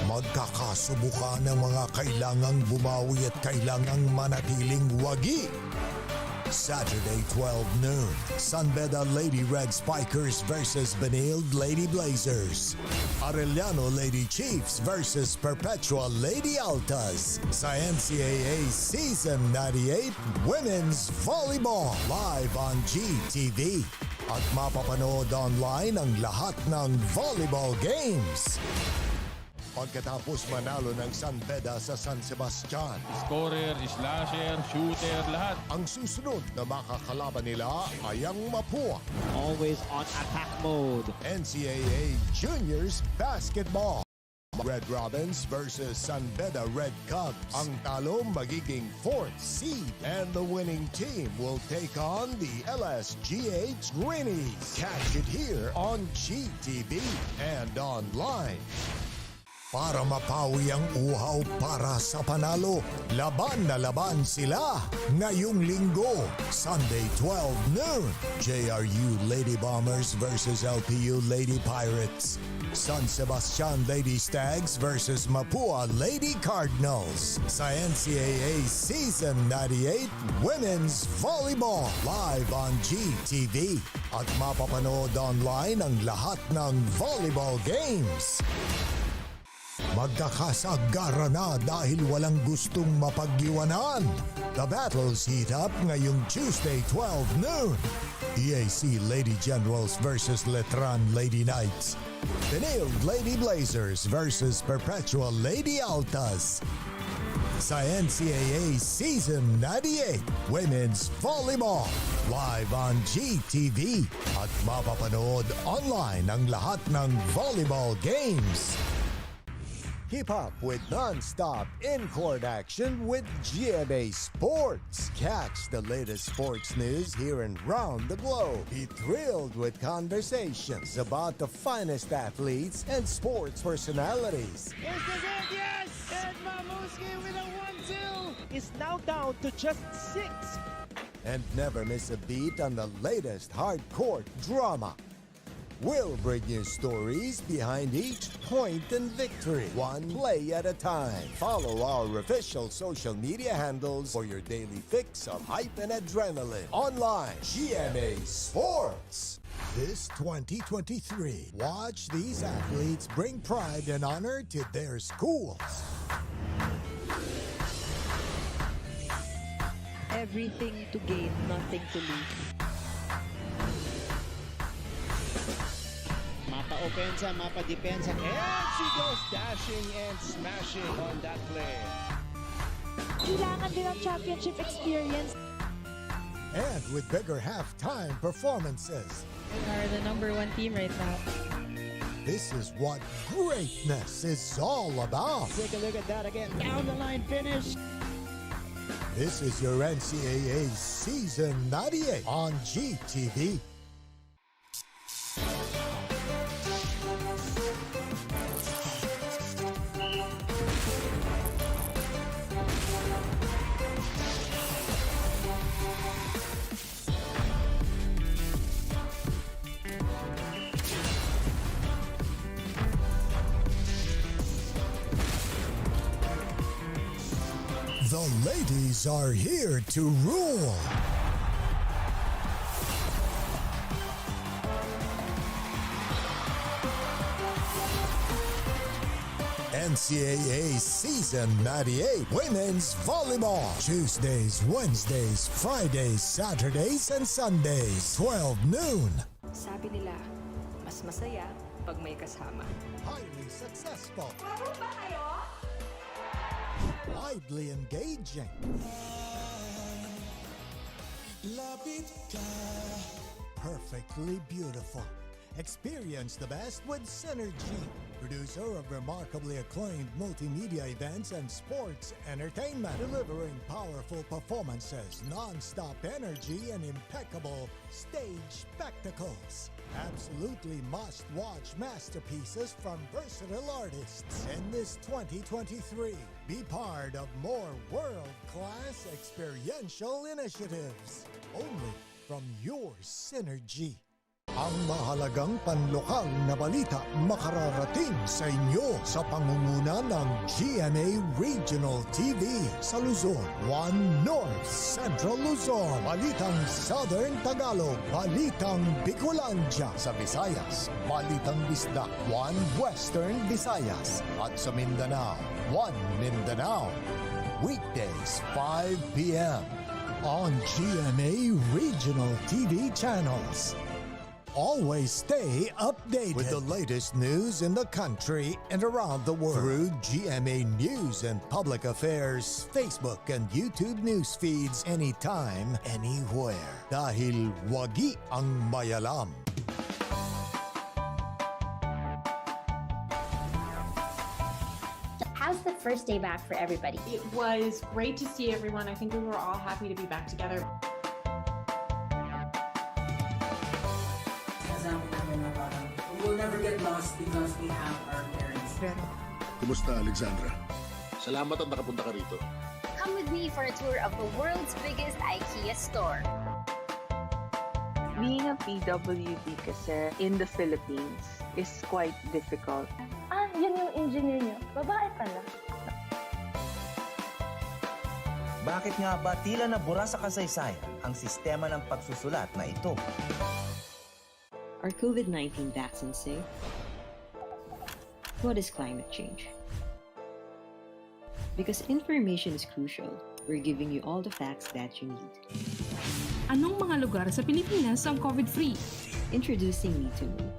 Magkakasubukan ng mga kailangang bumawi at kailangang manatiling wagi. Saturday 12 noon, Sunbeda Lady Red Spikers versus Benilde Lady Blazers. Arellano Lady Chiefs versus Perpetual Lady Altas sa NCAA Season 98 Women's Volleyball live on GTV. At mapapanood online ang lahat ng volleyball games. Pagkatapos manalo ng Sunbeda sa San Sebastian, Scorer, slasher, shooter, lahat. ang susunod na makakalaban nila ay ang Mapua. Always on attack mode. NCAA Juniors Basketball. Red Robins versus Sunbeda Red Cubs. Ang talo magiging 4th seed and the winning team will take on the LSGH Greenies. Catch it here on GTV and online. Para mapawi ang uhaw para sa panalo, laban na laban sila ngayong linggo, Sunday 12 noon. JRU Lady Bombers versus LPU Lady Pirates. San Sebastian Lady Stags versus Mapua Lady Cardinals sa NCAA Season 98 Women's Volleyball live on GTV. At mapapanood online ang lahat ng volleyball games. Magkakasagara na dahil walang gustong mapag-iwanan. The battles heat up ngayong Tuesday 12 noon. EAC Lady Generals versus Letran Lady Knights. Benilde Lady Blazers versus Perpetual Lady Altas. Sa NCAA Season 98 Women's Volleyball live on GTV. At mapapanood online ang lahat ng volleyball games. Keep up with non-stop in-court action with GMA Sports. Catch the latest sports news here and round the globe. Be thrilled with conversations about the finest athletes and sports personalities. Here's the hit, yes! And Mamuski with a 1-2 is now down to just 6. And never miss a beat on the latest hard-court drama. We'll bring you stories behind each point and victory, one play at a time. Follow our official social media handles for your daily fix of hype and adrenaline. Online, GMA Sports. This 2023, watch these athletes bring pride and honor to their schools. Everything to gain, nothing to lose. Mapa opensa, mapa depensa. And she goes dashing and smashing on that play. Kailangan din ang championship experience. And with bigger halftime performances. We are the #1 team right now. This is what greatness is all about. Take a look at that again. Down the line finish. This is your NCAA Season 98 on GTV. The ladies are here to rule. NCAA Season 98 Women's Volleyball. Tuesdays, Wednesdays, Fridays, Saturdays, and Sundays, 12 noon. Sabi nila, mas masaya pag may kasama. Highly successful. Laro ba kayo? Widely engaging. Perfectly beautiful. Experience the best with Synergy, producer of remarkably acclaimed multimedia events and sports entertainment, delivering powerful performances, non-stop energy, and impeccable stage spectacles. Absolutely must-watch masterpieces from versatile artists in this 2023. Be part of more world-class experiential initiatives, only from your Synergy. Ang mahalagang panlokal na balita makararating sa inyo sa pangunguna ng GMA Regional TV sa Luzon, 1 North Central Luzon, Balitang Southern Tagalog, Balitang Bicolandia sa Visayas, Balitang Bisdak, 1 Western Visayas, at sa Mindanao, 1 Mindanao. Weekdays, 5 p.m. on GMA Regional TV channels. Always stay updated with the latest news in the country and around the world through GMA News and Public Affairs, Facebook and YouTube news feeds anytime, anywhere. Dahil wagi ang mayalam. How's the first day back for everybody? It was great to see everyone. I think we were all happy to be back together. We will never get lost because we have our parents. Kumusta, Alexandra? Salamat at nakapunta ka rito. Come with me for a tour of the world's biggest IKEA store. Being a PWD kasi in the Philippines is quite difficult. Yun yung engineer nyo. Babae pala. Bakit nga ba tila nabura sa kasaysayan ang sistema ng pagsusulat na ito? Are COVID-19 vaccines safe? What is climate change? Because information is crucial, we're giving you all the facts that you need. Anong mga lugar sa Pilipinas ang COVID-free? Introducing Need to Know,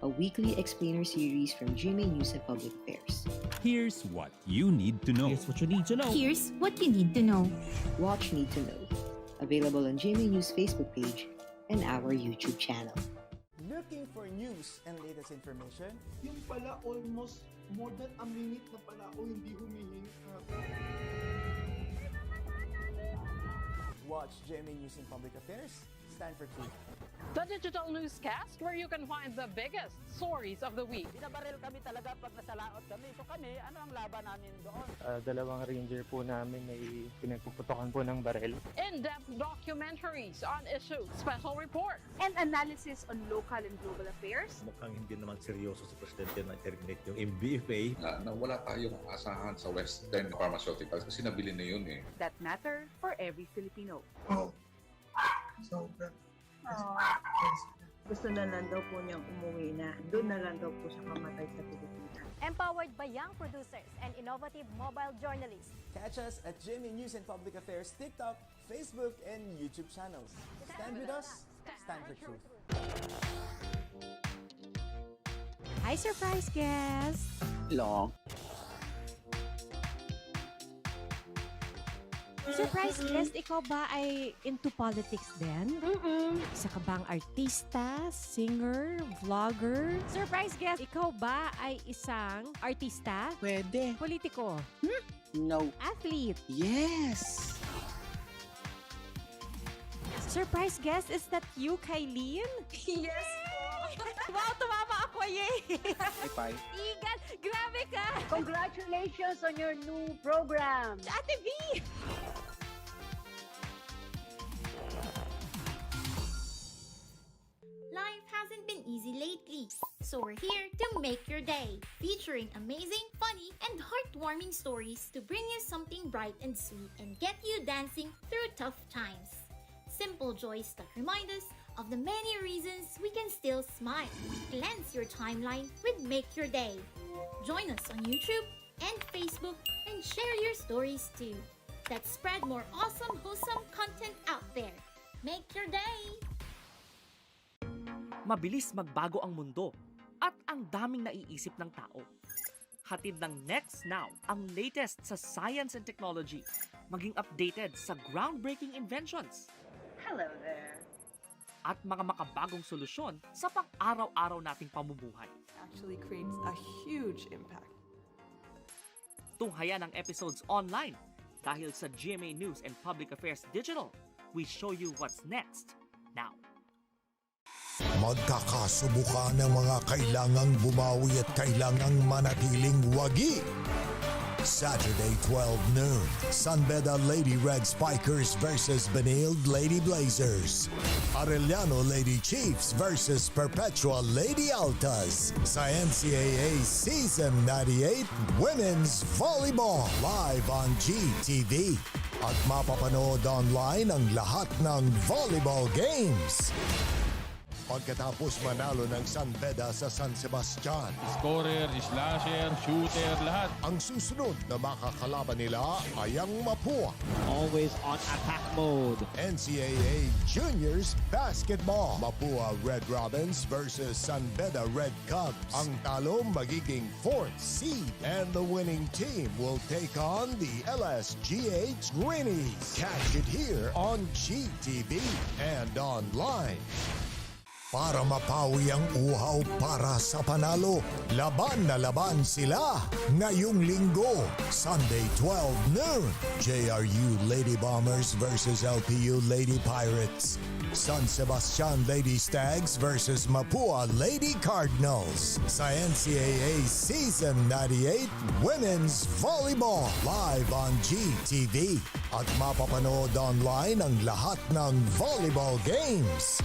a weekly explainer series from GMA News and Public Affairs. Here's what you need to know. Here's what you need to know. Here's what you need to know. Watch Need to Know, available on GMA News Facebook page and our YouTube channel. Looking for news and latest information? Yung pala almost more than a minute na pala o hindi humihingi ka. Watch GMA News and Public Affairs. Stand for truth. The digital newscast where you can find the biggest stories of the week. Binabaril kami talaga pag nasalaot kami. So kami, ano ang laban namin doon? Dalawang ranger po namin ay pinagpuputokan po ng baril. In-depth documentaries on issues, special report, And analysis on local and global affairs. Mukhang hindi naman seryoso sa presidente na terminate yung MBFA. Na wala tayong asahan sa Western Pharmaceuticals kasi nabili na yun eh. That matter for every Filipino. So, Gusto na lang daw po niyang umuwi na. Doon na lang daw po siya kamatay sa Pilipinas. Empowered by young producers and innovative mobile journalists. catch us at GMA News and Public Affairs TikTok, Facebook, and YouTube channels. Stand with us, stand for truth. Hi, surprise guest! Long. Surprise guest, ikaw ba ay into politics din? Isa ka bang artista, singer, vlogger? Surprise guest, ikaw ba ay isang artista? Pwede. Politiko? No. Athlete? Yes. Surprise guest, is that you, Kylene? Yes Wow, tumama ako, yay! Bye. Igan, grabe ka! Congratulations on your new program. Ate V! Life hasn't been easy lately, so we're here to make your day, featuring amazing, funny, and heartwarming stories to bring you something bright and sweet and get you dancing through tough times. Simple joys that remind us of the many reasons we can still smile. Cleanse your timeline with Make Your Day. Join us on YouTube and Facebook and share your stories too. Let's spread more awesome, wholesome content out there. Make your day! Mabilis magbago ang mundo at ang daming naiisip ng tao. Hatid ng Next Now ang latest sa science and technology, maging updated sa groundbreaking inventions. Hello there. At mga makabagong solusyon sa pang-araw-araw nating pamumuhay. Actually creates a huge impact. Tunghayan ang episodes online dahil sa GMA News and Public Affairs Digital. We show you what's next now. Magkakasubukan ng mga kailangang bumawi at kailangang manatiling wagi. Saturday 12 noon, Sunbeda Lady Red Spikers versus Benilde Lady Blazers. Arellano Lady Chiefs versus Perpetual Lady Altas. Sa NCAA Season 98 Women's Volleyball live on GTV. At mapapanood online ang lahat ng volleyball games. Pagkatapos manalo ng Sunbeda sa San Sebastian, scorer, slasher, shooter, lahat. Ang susunod na makakalaban nila ay ang Mapua. Always on attack mode. NCAA Juniors Basketball. Mapua Red Robins versus Sunbeda Red Cubs. Ang talo magiging 4th seed and the winning team will take on the LSGH Greenies. Catch it here on GTV and online. Para mapawi ang uhaw para sa panalo, laban na laban sila ngayong linggo, Sunday 12 noon. JRU Lady Bombers versus LPU Lady Pirates. San Sebastian Lady Stags versus Mapua Lady Cardinals. Sa NCAA Season 98 Women's Volleyball live on GTV. At mapapanood online ang lahat ng volleyball games.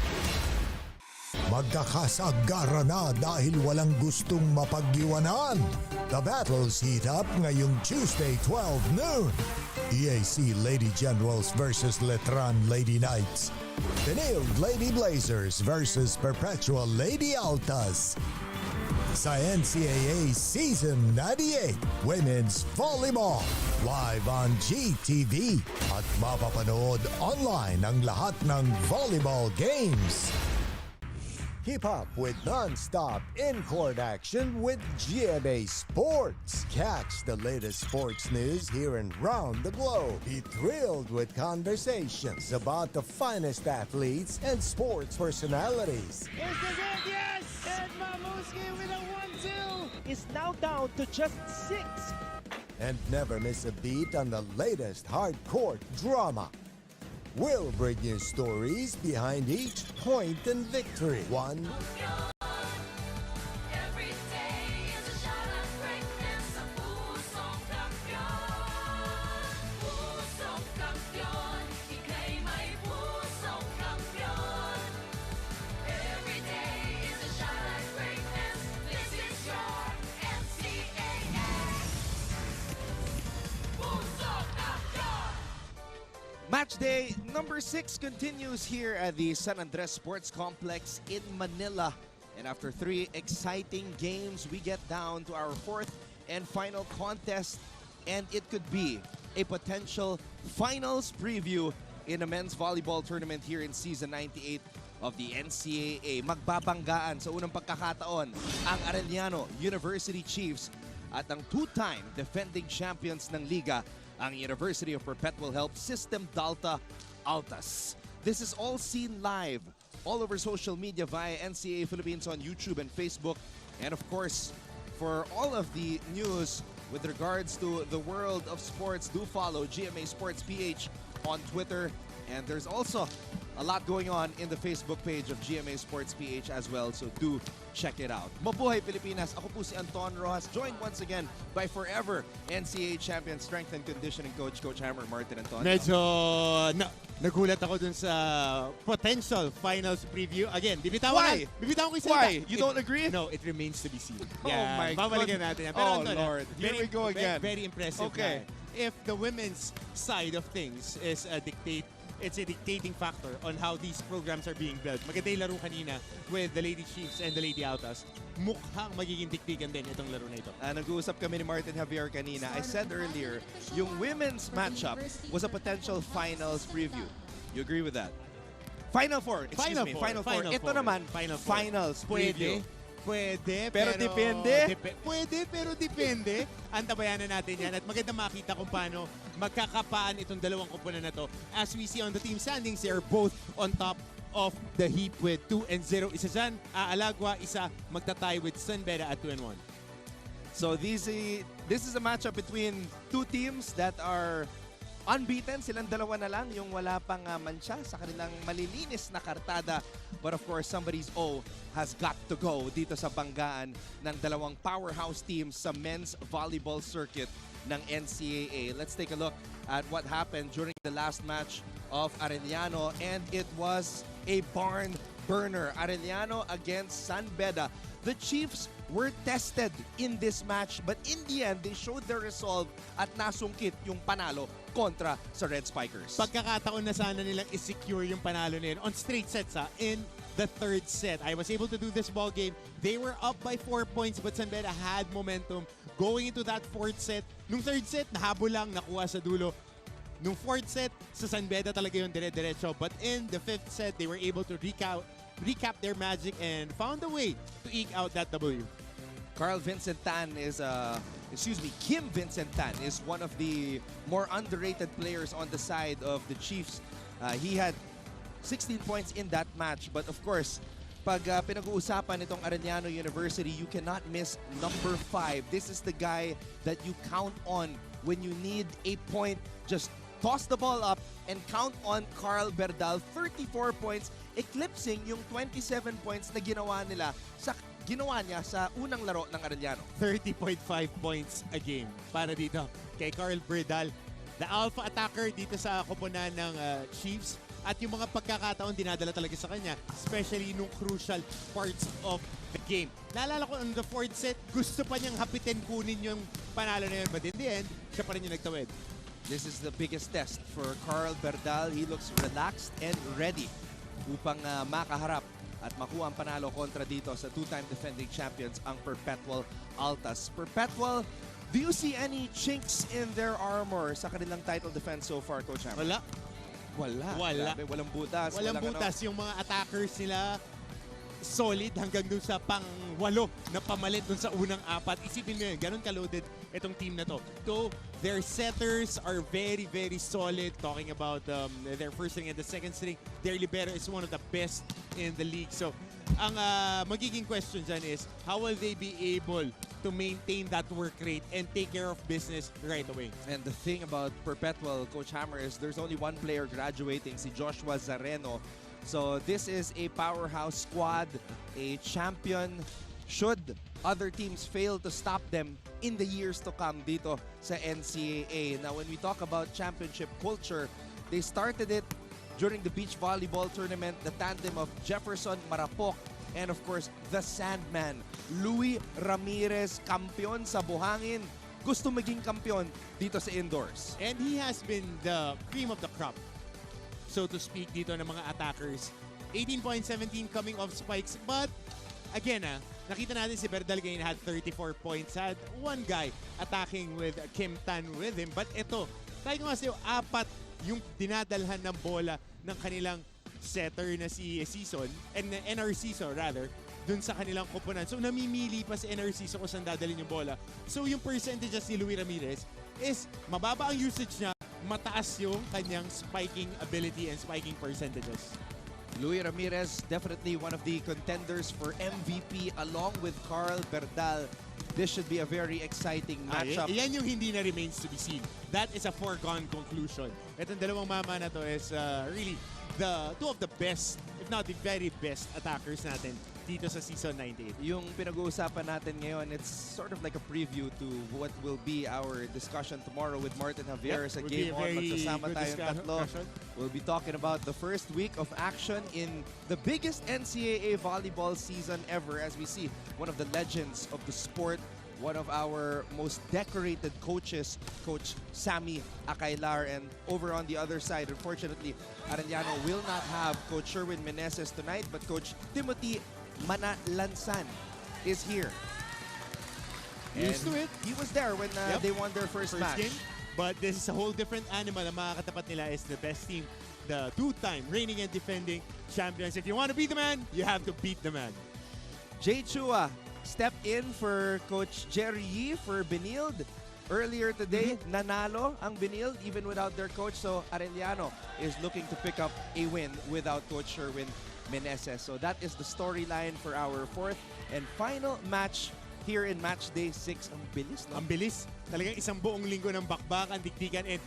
Magkakasagara na dahil walang gustong mapag-iwanan. The battles heat up ngayong Tuesday 12 noon. EAC Lady Generals versus Letran Lady Knights. Benilde Lady Blazers versus Perpetual Lady Altas. Sa NCAA Season 98 Women's Volleyball live on GTV. At mapapanood online ang lahat ng volleyball games. Keep up with non-stop in-court action with GMA Sports. Catch the latest sports news here and round the globe. Be thrilled with conversations about the finest athletes and sports personalities. Here's the game, yes! And Mamuski with a 1-2 is now down to just 6. And never miss a beat on the latest hard-court drama. We'll bring you stories behind each point and victory. One Match day number 6 continues here at the San Andres Sports Complex in Manila. And after 3 exciting games, we get down to our 4th and final contest. And it could be a potential finals preview in a men's volleyball tournament here in Season 98 of the NCAA. Magbabanggaan sa unang pagkakataon ang Arellano University Chiefs at ang 2-time defending champions ng liga, ang University of Perpetual Health System Delta Altas. This is all seen live all over social media via NCAA Philippines on YouTube and Facebook. And of course, for all of the news with regards to the world of sports, do follow GMA Sports PH on Twitter. And there's also a lot going on in the Facebook page of GMA Sports PH as well, so do check it out. Mabuhay Pilipinas! Ako po si Anton Rojas, joined once again by forever NCAA champion strength and conditioning coach, Coach Hammer Martin Antonio. Medyo nagulat ako dun sa potential finals preview. Again, bibitawan ko isa. Why? You don't agree? No, it remains to be seen. Oh my God. Babalikan natin yan. Pero oh Lord, here we go again. Very impressive. Okay. If the women's side of things is it's a dictating factor on how these programs are being built. Maganda yung laro kanina with the Lady Chiefs and the Lady Altas. Mukhang magiging diktigan din itong laro na ito. Nag-uusap kami ni Martin Javier kanina. I said earlier, yung women's matchup was a potential finals preview. You agree with that? Final Four. Final Four. Ito naman, finals preview. Pwede, pero depende. Pwede, pero depende. Antabayanan natin yan at maganda makita kung paano magkakapaan itong dalawang koponan na to. As we see on the team standings, they are both on top of the heap with 2-0. Isa dyan, Alagwa, isa magtatay with Sunbeda at 2-1. So this is a matchup between two teams that are unbeaten. Silang dalawa na lang yung wala pang mancha sa kanilang malilinis na kartada. But of course, somebody's O has got to go dito sa banggaan ng dalawang powerhouse teams sa men's volleyball circuit ng NCAA. Let's take a look at what happened during the last match of Arellano, and it was a barn burner. Arellano against San Beda. The Chiefs were tested in this match, but in the end, they showed their resolve at nasungkit yung panalo kontra sa Red Spikers. Pagkakataon na sana nilang i-secure yung panalo na yun on straight sets in the third set. I was able to do this ball game. They were up by 4 points, but San Beda had momentum going into that fourth set. Nung third set, nahabol lang, nakuha sa dulo. Nung fourth set, sa San Beda talaga yung dire-diretso. But in the fifth set, they were able to recap their magic and found a way to eke out that W. Kim Vincent Tan is one of the more underrated players on the side of the Chiefs. He had 16 points in that match, but of course, pag pinag-uusapan itong Arellano University, you cannot miss number 5. This is the guy that you count on when you need a point. Just toss the ball up and count on Carl Berdal. 34 points, eclipsing yung 27 points na ginawa niya sa unang laro ng Arellano. 30.5 points a game para dito kay Carl Berdal, the alpha attacker dito sa koponan ng Chiefs. At yung mga pagkakataon dinadala talaga sa kanya, especially nung crucial parts of the game. Naalala ko on the fourth set, gusto pa niyang hapitin kunin yung panalo na yun, but in the end, siya pa rin yung nagtawid. This is the biggest test for Carl Berdal. He looks relaxed and ready upang makaharap at makuha ang panalo kontra dito sa two-time defending champions, ang Perpetual Altas. Perpetual, do you see any chinks in their armor sa kanilang title defense so far, Coach Hammer? Wala. Grabe, walang butas. Walang butas. Yung mga attackers nila, solid hanggang dun sa pang-8 na pamalit dun sa unang 4. Isipin mo yun, ganun ka-loaded itong team na to. So, their setters are very, very solid. Talking about their first string and the second string, their libero is one of the best in the league. So, ang magiging question dyan is, how will they be able to maintain that work rate and take care of business right away? And the thing about Perpetual, Coach Hammer, is there's only one player graduating, si Joshua Zareno. So this is a powerhouse squad, a champion. Should other teams fail to stop them in the years to come dito sa NCAA. Now, when we talk about championship culture, they started it during the beach volleyball tournament, the tandem of Jefferson Marapok and of course, the Sandman, Louis Ramirez, kampiyon sa buhangin. Gusto maging kampiyon dito sa indoors. And he has been the cream of the crop, so to speak, dito ng mga attackers. 18.17 coming off spikes. But, again, nakita natin si Berdal ngayon had 34 points. Had one guy attacking with Kim Tan with him. But ito, tayo nga sa'yo, 4 yung dinadalhan ng bola ng kanilang setter na si Season, NR Season rather, dun sa kanilang koponan. So, namimili pa si NR Season kung saan dadalhin yung bola. So, yung percentages ni Louis Ramirez is mababa ang usage niya, mataas yung kanyang spiking ability and spiking percentages. Louis Ramirez, definitely one of the contenders for MVP along with Carl Berdal. This should be a very exciting matchup. Yan yung hindi na remains to be seen. That is a foregone conclusion. Itong dalawang mama na to is really the two of the best, if not the very best attackers natin dito sa Season 98. Yung pinag-uusapan natin ngayon, it's sort of like a preview to what will be our discussion tomorrow with Martin Javier sa Game On. Magsasama tayong tatlo. We'll be talking about the first week of action in the biggest NCAA volleyball season ever, as we see one of the legends of the sport, one of our most decorated coaches, Coach Sammy Acailar. And over on the other side, unfortunately, Arellano will not have Coach Sherwin Meneses tonight, but Coach Timothy Manalansan is here. Used to it. He was there when they won their first match. Game. But this is a whole different animal. Ang mga katapat nila is the best team, the two-time reigning and defending champions. If you want to be the man, you have to beat the man. Jay Chua stepped in for Coach Jerry Yee for Benilde. Earlier today, nanalo ang Benilde even without their coach. So Arellano is looking to pick up a win without Coach Sherwin Meneses. So that is the storyline for our fourth and final match here in match day 6. Ang bilis, no? Ang bilis. Talagang isang buong linggo ng bakbakan, dikdikan, and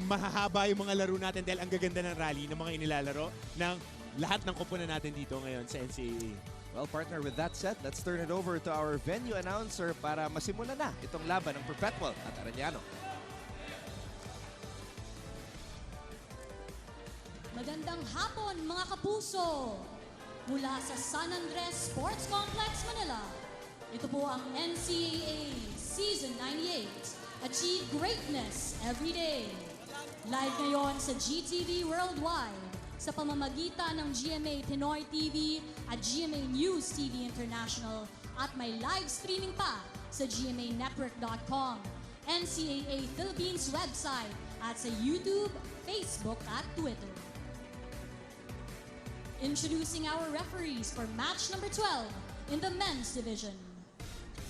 mahahaba yung mga laro natin dahil ang gaganda ng rally ng mga inilalaro ng lahat ng koponan natin dito ngayon sa NCAA. Well, partner, with that said, let's turn it over to our venue announcer para masimula na itong laban ng Perpetual at Arellano. Magandang hapon mga kapuso! Mula sa San Andres Sports Complex, Manila, ito po ang NCAA Season 98, Achieve Greatness Every Day. Live ngayon sa GTV Worldwide sa pamamagitan ng GMA Pinoy TV at GMA News TV International at may live streaming pa sa gmanetwork.com, NCAA Philippines website at sa YouTube, Facebook at Twitter. Introducing our referees for match number 12 in the men's division.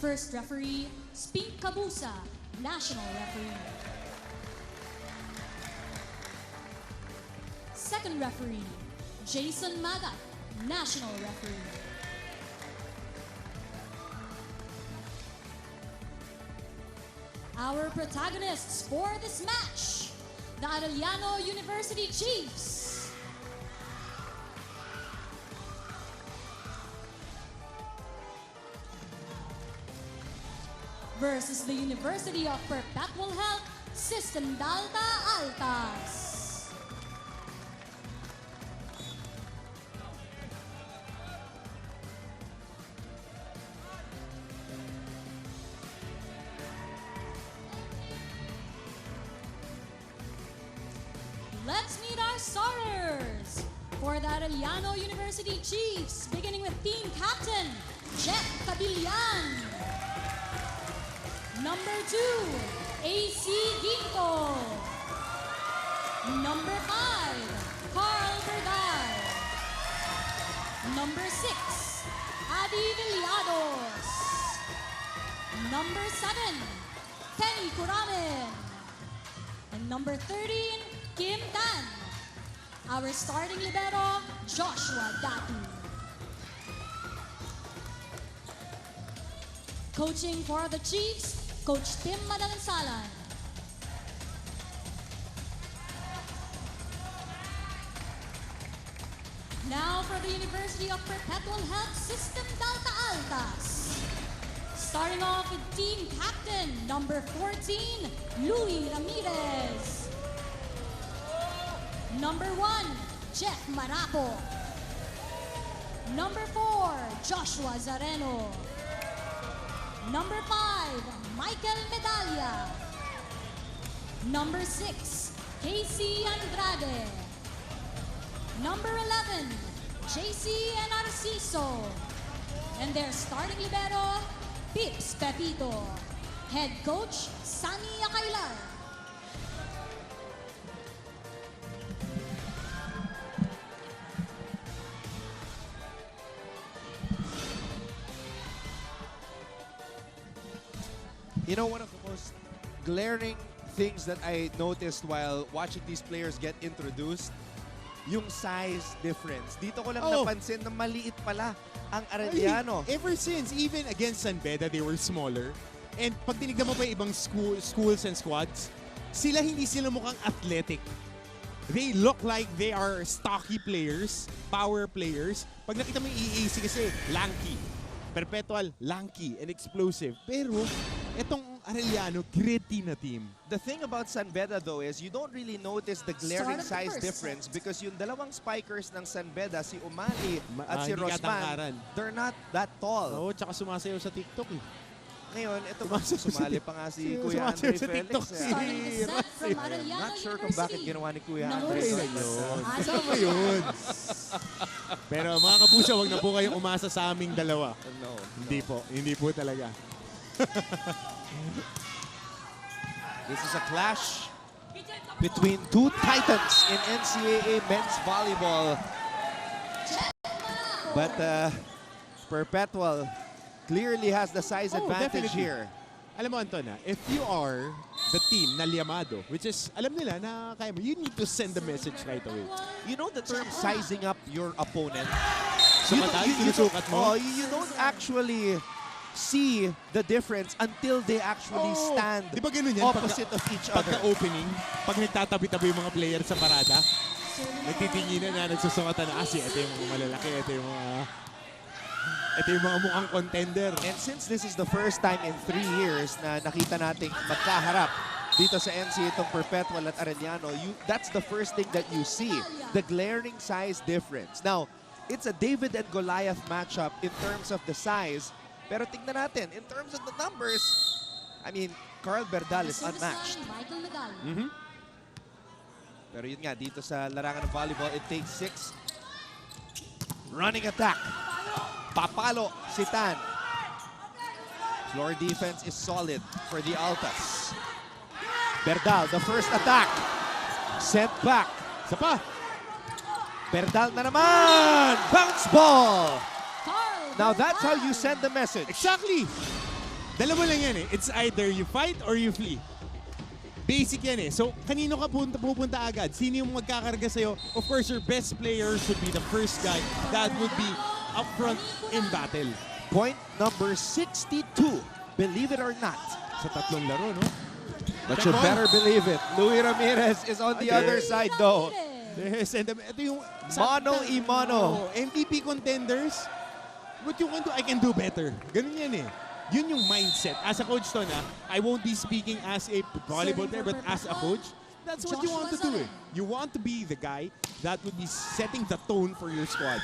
First referee, Spink Cabusa, national referee. Second referee, Jason Magat, national referee. Our protagonists for this match, the Arellano University Chiefs. Versus the University of Perpetual Health, System Delta Altas. Let's meet our starters. For the Arellano University Chiefs, beginning with team captain, Jeff Cabillan. Number 2, AC Ginto. Number 5, Carl Vergay. Number 6, Adi Villados. Number 7, Penny Kuramin. And number 13, Kim Dan. Our starting libero, Joshua Datu. Coaching for the Chiefs, Coach Tim Madalansalan. Now for the University of Perpetual Health System Delta Altas. Starting off with team captain, number 14, Louis Ramirez. Number 1, Jeff Marapo. Number 4, Joshua Zareno. Number 5, Michael Medalla. Number 6, Casey Andrade. Number 11, JC Narciso. And their starting libero, Pips Pepito. Head coach, Sunny Akailar. You know, one of the most glaring things that I noticed while watching these players get introduced, yung size difference. Dito ko lang napansin na maliit pala ang Arellano. Ever since, even against San Beda, they were smaller. And pag tinignan mo pa yung ibang schools and squads, hindi sila mukhang athletic. They look like they are stocky players, power players. Pag nakita mo yung EAC kasi, lanky. Perpetual, lanky and explosive. Pero, etong Arellano, gritty na team. The thing about San Beda though is you don't really notice the glaring size difference because yung dalawang spikers ng San Beda, si Umali at si Rosman, they're not that tall. Oo, tsaka sumasayaw sa TikTok eh. Ngayon, ito sumali pa nga si Kuya Andre Felix. Not sure kung bakit ginawa ni Kuya Andre. Kasama yun. Pero mga kapuso, wag na po kayong umasa sa aming dalawa. No. Hindi po talaga. This is a clash between two titans in NCAA men's volleyball. But Perpetual clearly has the size advantage here. Alam mo, Anton, if you are the team na Liamado, which is, alam nila na kaya mo, you need to send the message right away. You know the term sizing up your opponent? You don't actually see the difference until they actually stand opposite of each other. Pagka-opening, pag nagtatabi-tabi yung mga player sa parada, nagtitinginan na, nagsusungatan na kasi ito yung mga malalaki, ito yung mga Ito yung mga mukhang contender. And since this is the first time in 3 years na nakita nating magkaharap dito sa NCAA itong Perpetual at Arellano, that's the first thing that you see, the glaring size difference. Now, it's a David and Goliath matchup in terms of the size, pero tingnan natin, in terms of the numbers, I mean, Carl Berdal is unmatched. Pero yun nga, dito sa larangan ng volleyball, it takes 6. Running attack. Papalo si Tan. Floor defense is solid for the Altas. Berdal, the first attack. Sent back. Isa pa. Berdal na naman! Bounce ball! Now that's how you send the message. Exactly. Dalawa lang yan eh. It's either you fight or you flee. Basic yan eh. So, kanino ka pupunta agad? Sino yung magkakarga sa'yo? Of course, your best player should be the first guy that would be up front in battle. Point number 62. Believe it or not. Sa tatlong laro, no? But you better believe it. Luis Ramirez is on the other side, though. Yes, and ito yung... Mano-y-mano. MVP contenders. What you want to, I can do better. Ganun yan eh. Yun yung mindset. As a coach to na, I won't be speaking as a volleyball player, but as a coach, that's what you want to do eh. You want to be the guy that would be setting the tone for your squad.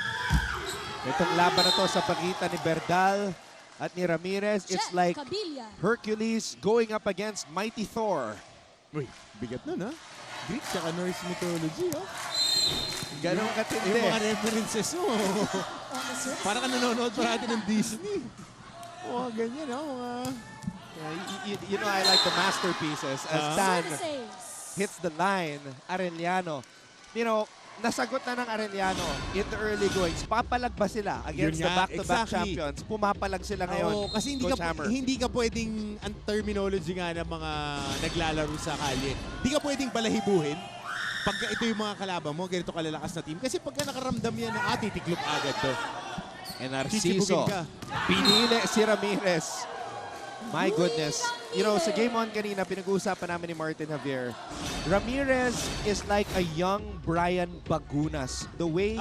Itong laban na to sa pagitan ni Berdal at ni Ramirez, it's like Hercules going up against mighty Thor. Uy, bigat nun ha? Greek saka Norse mythology oh. Ganun katindi. Yung mga references mo. Para ka nanonood parati ng Disney. Oh, ganyan oh. You know, I like the masterpieces. As Tan hits the line, Arellano. You know, nasagot na ng Arellano in the early goings. Papalag ba sila against the back-to-back champions? Pumapalag sila ngayon. Oo, kasi hindi ka pwedeng, ang terminology nga ng mga naglalaro sa kalye, hindi ka pwedeng balahibuhin pagka ito yung mga kalaban mo, ganito kalalakas na team. Kasi pagka nakaramdam yan na titiklop agad to. And Narciso, pinili si Ramirez. My goodness. You know, sa game 1 kanina, pinag-uusapan namin ni Martin Javier. Ramirez is like a young Brian Bagunas. The way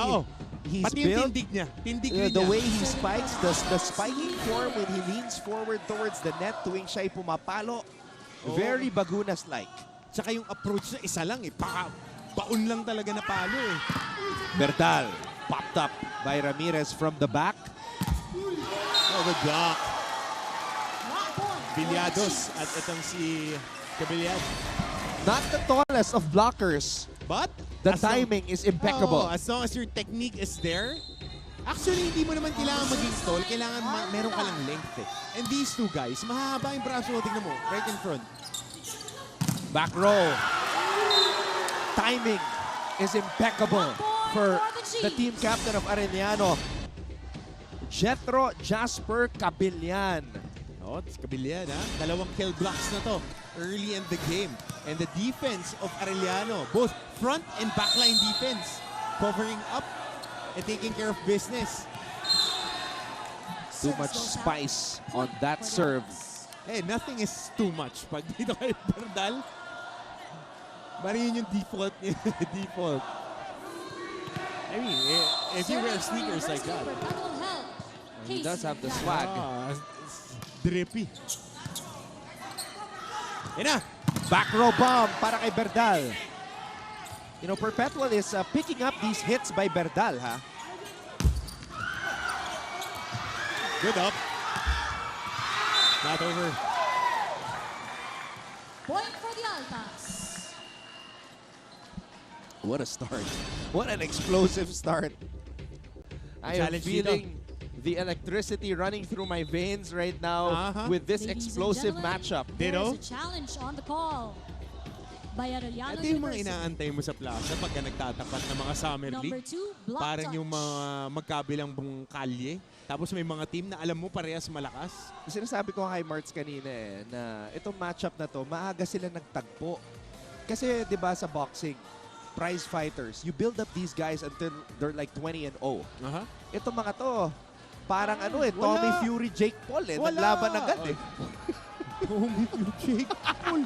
he's pati built, tindig niya. The way he spikes, the spiking form when he leans forward towards the net tuwing siya'y pumapalo. Very Bagunas-like. Tsaka yung approach na isa lang eh. Baon lang talaga na palo eh. Berdal, popped up by Ramirez from the back. Oh, good block. Bilyados at itong si Cabilliad. Not the tallest of blockers, but the timing is impeccable. As long as your technique is there, actually hindi mo naman kailangan maging tall, kailangan meron ka lang length eh. And these two guys, mahaba yung braso, tignan mo, right in front. Back row. Timing is impeccable for the team captain of Arellano, Jethro Jasper Cabillan. Oh, it's Cabillan ha. Dalawang kill blocks na to early in the game. And the defense of Arellano, both front and backline defense, covering up and taking care of business. Too much spice on that serve. Hey, nothing is too much. Pag dito kay Berdal, bari yun yung default niya. Default. I mean, if you wear sneakers like that. He does have the swag. Drippy. Yan na. Back row bomb para kay Berdal. You know, Perpetual is picking up these hits by Berdal, ha? Good up. Not over. Point for the Altas. What a start. What an explosive start. I am feeling the electricity running through my veins right now with this explosive matchup. There's a challenge on the call by Arellano. Ito yung mga inaantay mo sa plaza pagka nagtatapat ng mga summer league. Parang yung mga magkabilang kalye. Tapos may mga team na alam mo parehas malakas. Sinasabi ko kay Marts kanina na itong matchup na to, maaga sila nagtagpo. Kasi 'di ba sa boxing, prize fighters, you build up these guys until they're like 20-0. Itong mga to, parang Tommy Fury, Jake Paul naglaban agad eh. Tommy Fury, Jake Paul.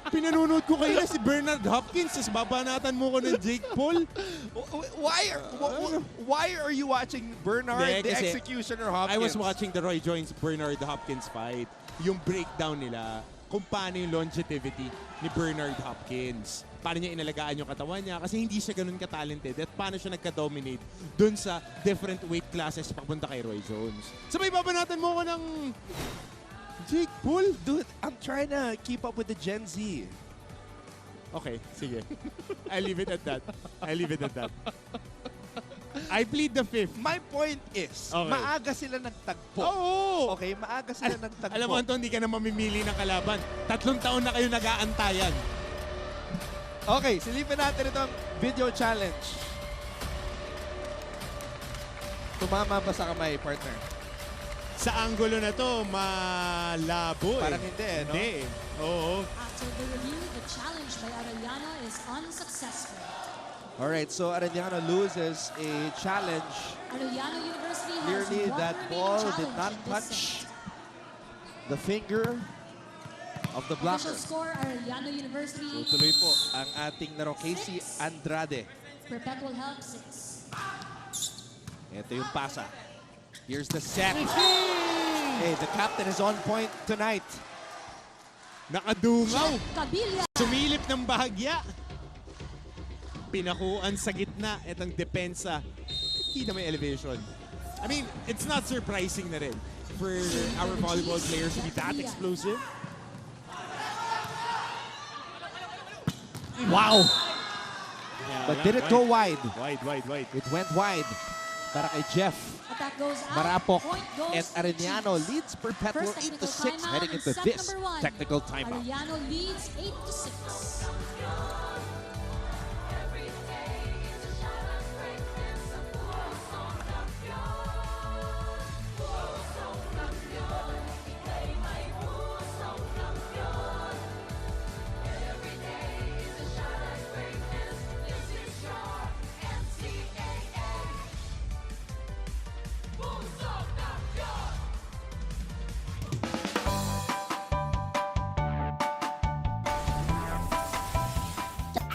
Pinanonood ko kayo si Bernard Hopkins, tapos babanatan mo ko ng Jake Paul. Why are you watching Bernard, the Kasi Executioner Hopkins? I was watching the Roy Jones Bernard Hopkins fight. Yung breakdown nila, kung paano yung longevity ni Bernard Hopkins. Paano niya inalagaan yung katawan niya kasi hindi siya ganun ka-talented at paano siya nagka-dominate dun sa different weight classes papunta kay Roy Jones. Sabay babanatan mo ko ng Jake Paul? Dude, I'm trying to keep up with the Gen Z. Okay, sige. I leave it at that. I plead the fifth. My point is, Okay. maaga sila nagtagpo. Oo! Okay, maaga sila nagtagpo. Alam mo, Anton, hindi ka na mamimili ng kalaban. 3 taon na kayo nag-aantayan. Okay, silipin natin itong video challenge. Tumama ba sa kamay, partner? Sa anggulo na to, malabo Parang hindi, no? Hindi. Oo. After the review, the challenge by Arellano is unsuccessful. Alright, so Arellano loses a challenge. Arellano University has Clearly, one that remaining ball did challenge not in this touch set. the finger of the blocker. Official score, Arellano University. So tuloy po ang ating laro, Casey Andrade. Perpetual help 6. Ito yung pasa. Here's the set. Hey, the captain is on point tonight. Nakadungaw. Kabila. Sumilip ng bahagya. Pinakuan sa gitna. Itong depensa. Hindi na may elevation. I mean, it's not surprising na rin for our volleyball players to be that explosive. Wow! Yeah, But did it go wide? Wide. It went wide. Para kay Jeff Attack goes out. Marapok. Point goes And to Arellano Chiefs. leads Perpetual First 8-6 technical timeout heading in into set this number 1. technical timeout. Arellano leads 8-6.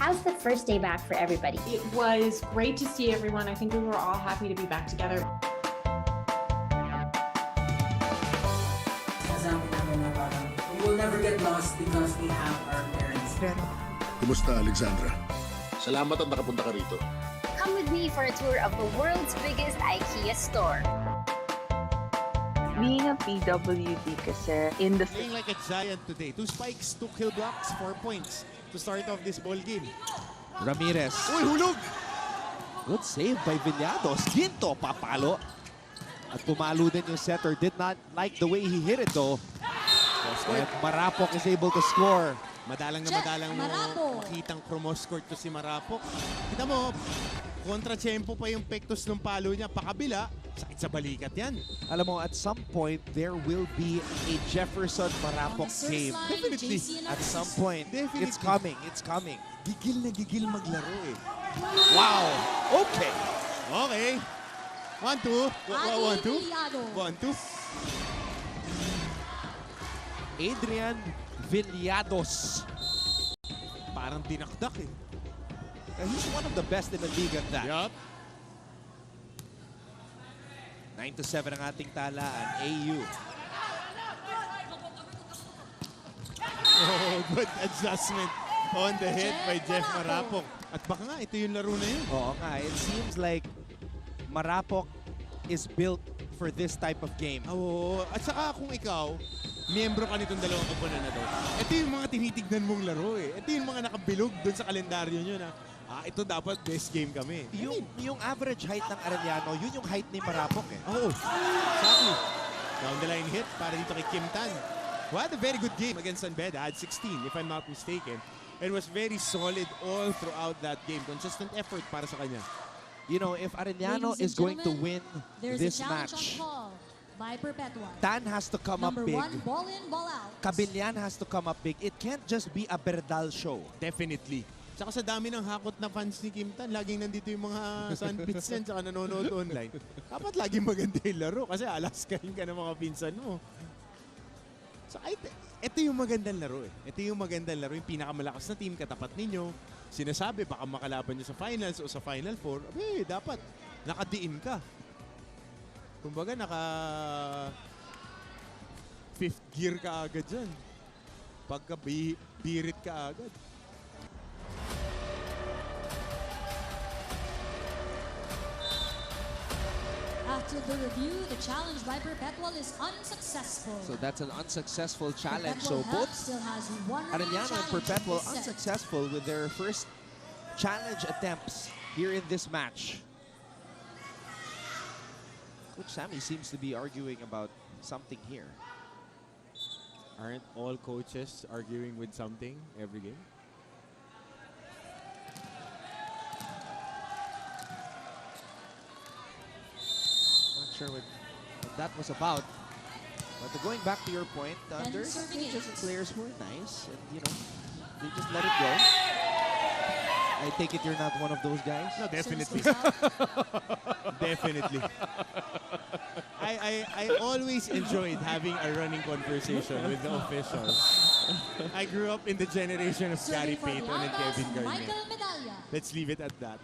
How's the first day back for everybody? It was great to see everyone. I think we were all happy to be back together. We will never get lost because we have our parents. Kumusta, Alexandra? Salamat at nakapunta ka rito. Come with me for a tour of the world's biggest IKEA store. Being a PWD kasi in the Playing like a giant today. 2 spikes, 2 kill blocks, 4 points to start off this ball game. Ramirez. Uy, hulog! Good save by Villados. Ginto, papalo. At pumalo din yung setter. Did not like the way he hit it though. And Marapok is able to score. Madalang na Jeff madalang mo Marapok. makitang cross-court to si Marapok. Kita mo, kontra-tsempo pa yung pektos ng palo niya. Pakabila, sakit sa balikat yan. Alam mo, at some point, there will be a Jefferson Marapok game. Definitely. At some point, it's coming. It's coming. Gigil na gigil maglaro eh. Wow! Okay. Okay. 1-2. 1-2. 1-2. Adrian Villados. Parang dinakdak eh. He's one of the best in the league at that. Yup. 9-7 ang ating talaan. AU. Oh, good adjustment on the hit by Jeff Marapok. At baka nga, ito yung laro na yun. Oo nga. It seems like Marapok is built for this type of game. Oo. At saka kung ikaw, miyembro ka nitong dalawang kapunan na to, ito yung mga tinitignan mong laro eh. Ito yung mga nakabilog doon sa kalendaryo nyo na, ito dapat best game kami. Yung average height ng Arellano, yun yung height ni Marapok eh. Oo. Exactly. Down the line hit para dito kay Kim Tan. Who had a very good game against Sanbeda. Had 16 if I'm not mistaken. And was very solid all throughout that game. Consistent effort para sa kanya. You know, if Arellano is going to win this match, by Perpetual. Tan has to come up big. Number 1, ball in, ball out. Kabilyan has to come up big. It can't just be a Berdal show. Definitely. Saka sa dami ng hakot na fans ni Kim Tan, laging nandito yung mga sandpits yan, saka nanonood online. Dapat laging maganda yung laro kasi Alaska rin ka ng mga pinsan mo. So, ito yung magandang laro eh. Ito yung magandang laro, yung pinakamalakas na team katapat ninyo. Sinasabi, baka makalaban nyo sa finals o sa Final Four. Dapat nakadiin ka. Kumbaga, fifth gear ka agad dyan. Pagka birit ka agad. After the review, the challenge by Perpetual is unsuccessful. So that's an unsuccessful challenge. Perpetual So both still has one Arellano and challenge Perpetual in this set. unsuccessful with their first challenge attempts here in this match. Coach Sammy seems to be arguing about something here. Aren't all coaches arguing with something every game? Not sure what that was about. But going back to your point, there's coaches and players who are nice and, you know, they just let it go. I take it you're not one of those guys? No, definitely. Definitely. I always enjoyed having a running conversation with the officials. I grew up in the generation of Gary Payton and Kevin Garnett. Let's leave it at that.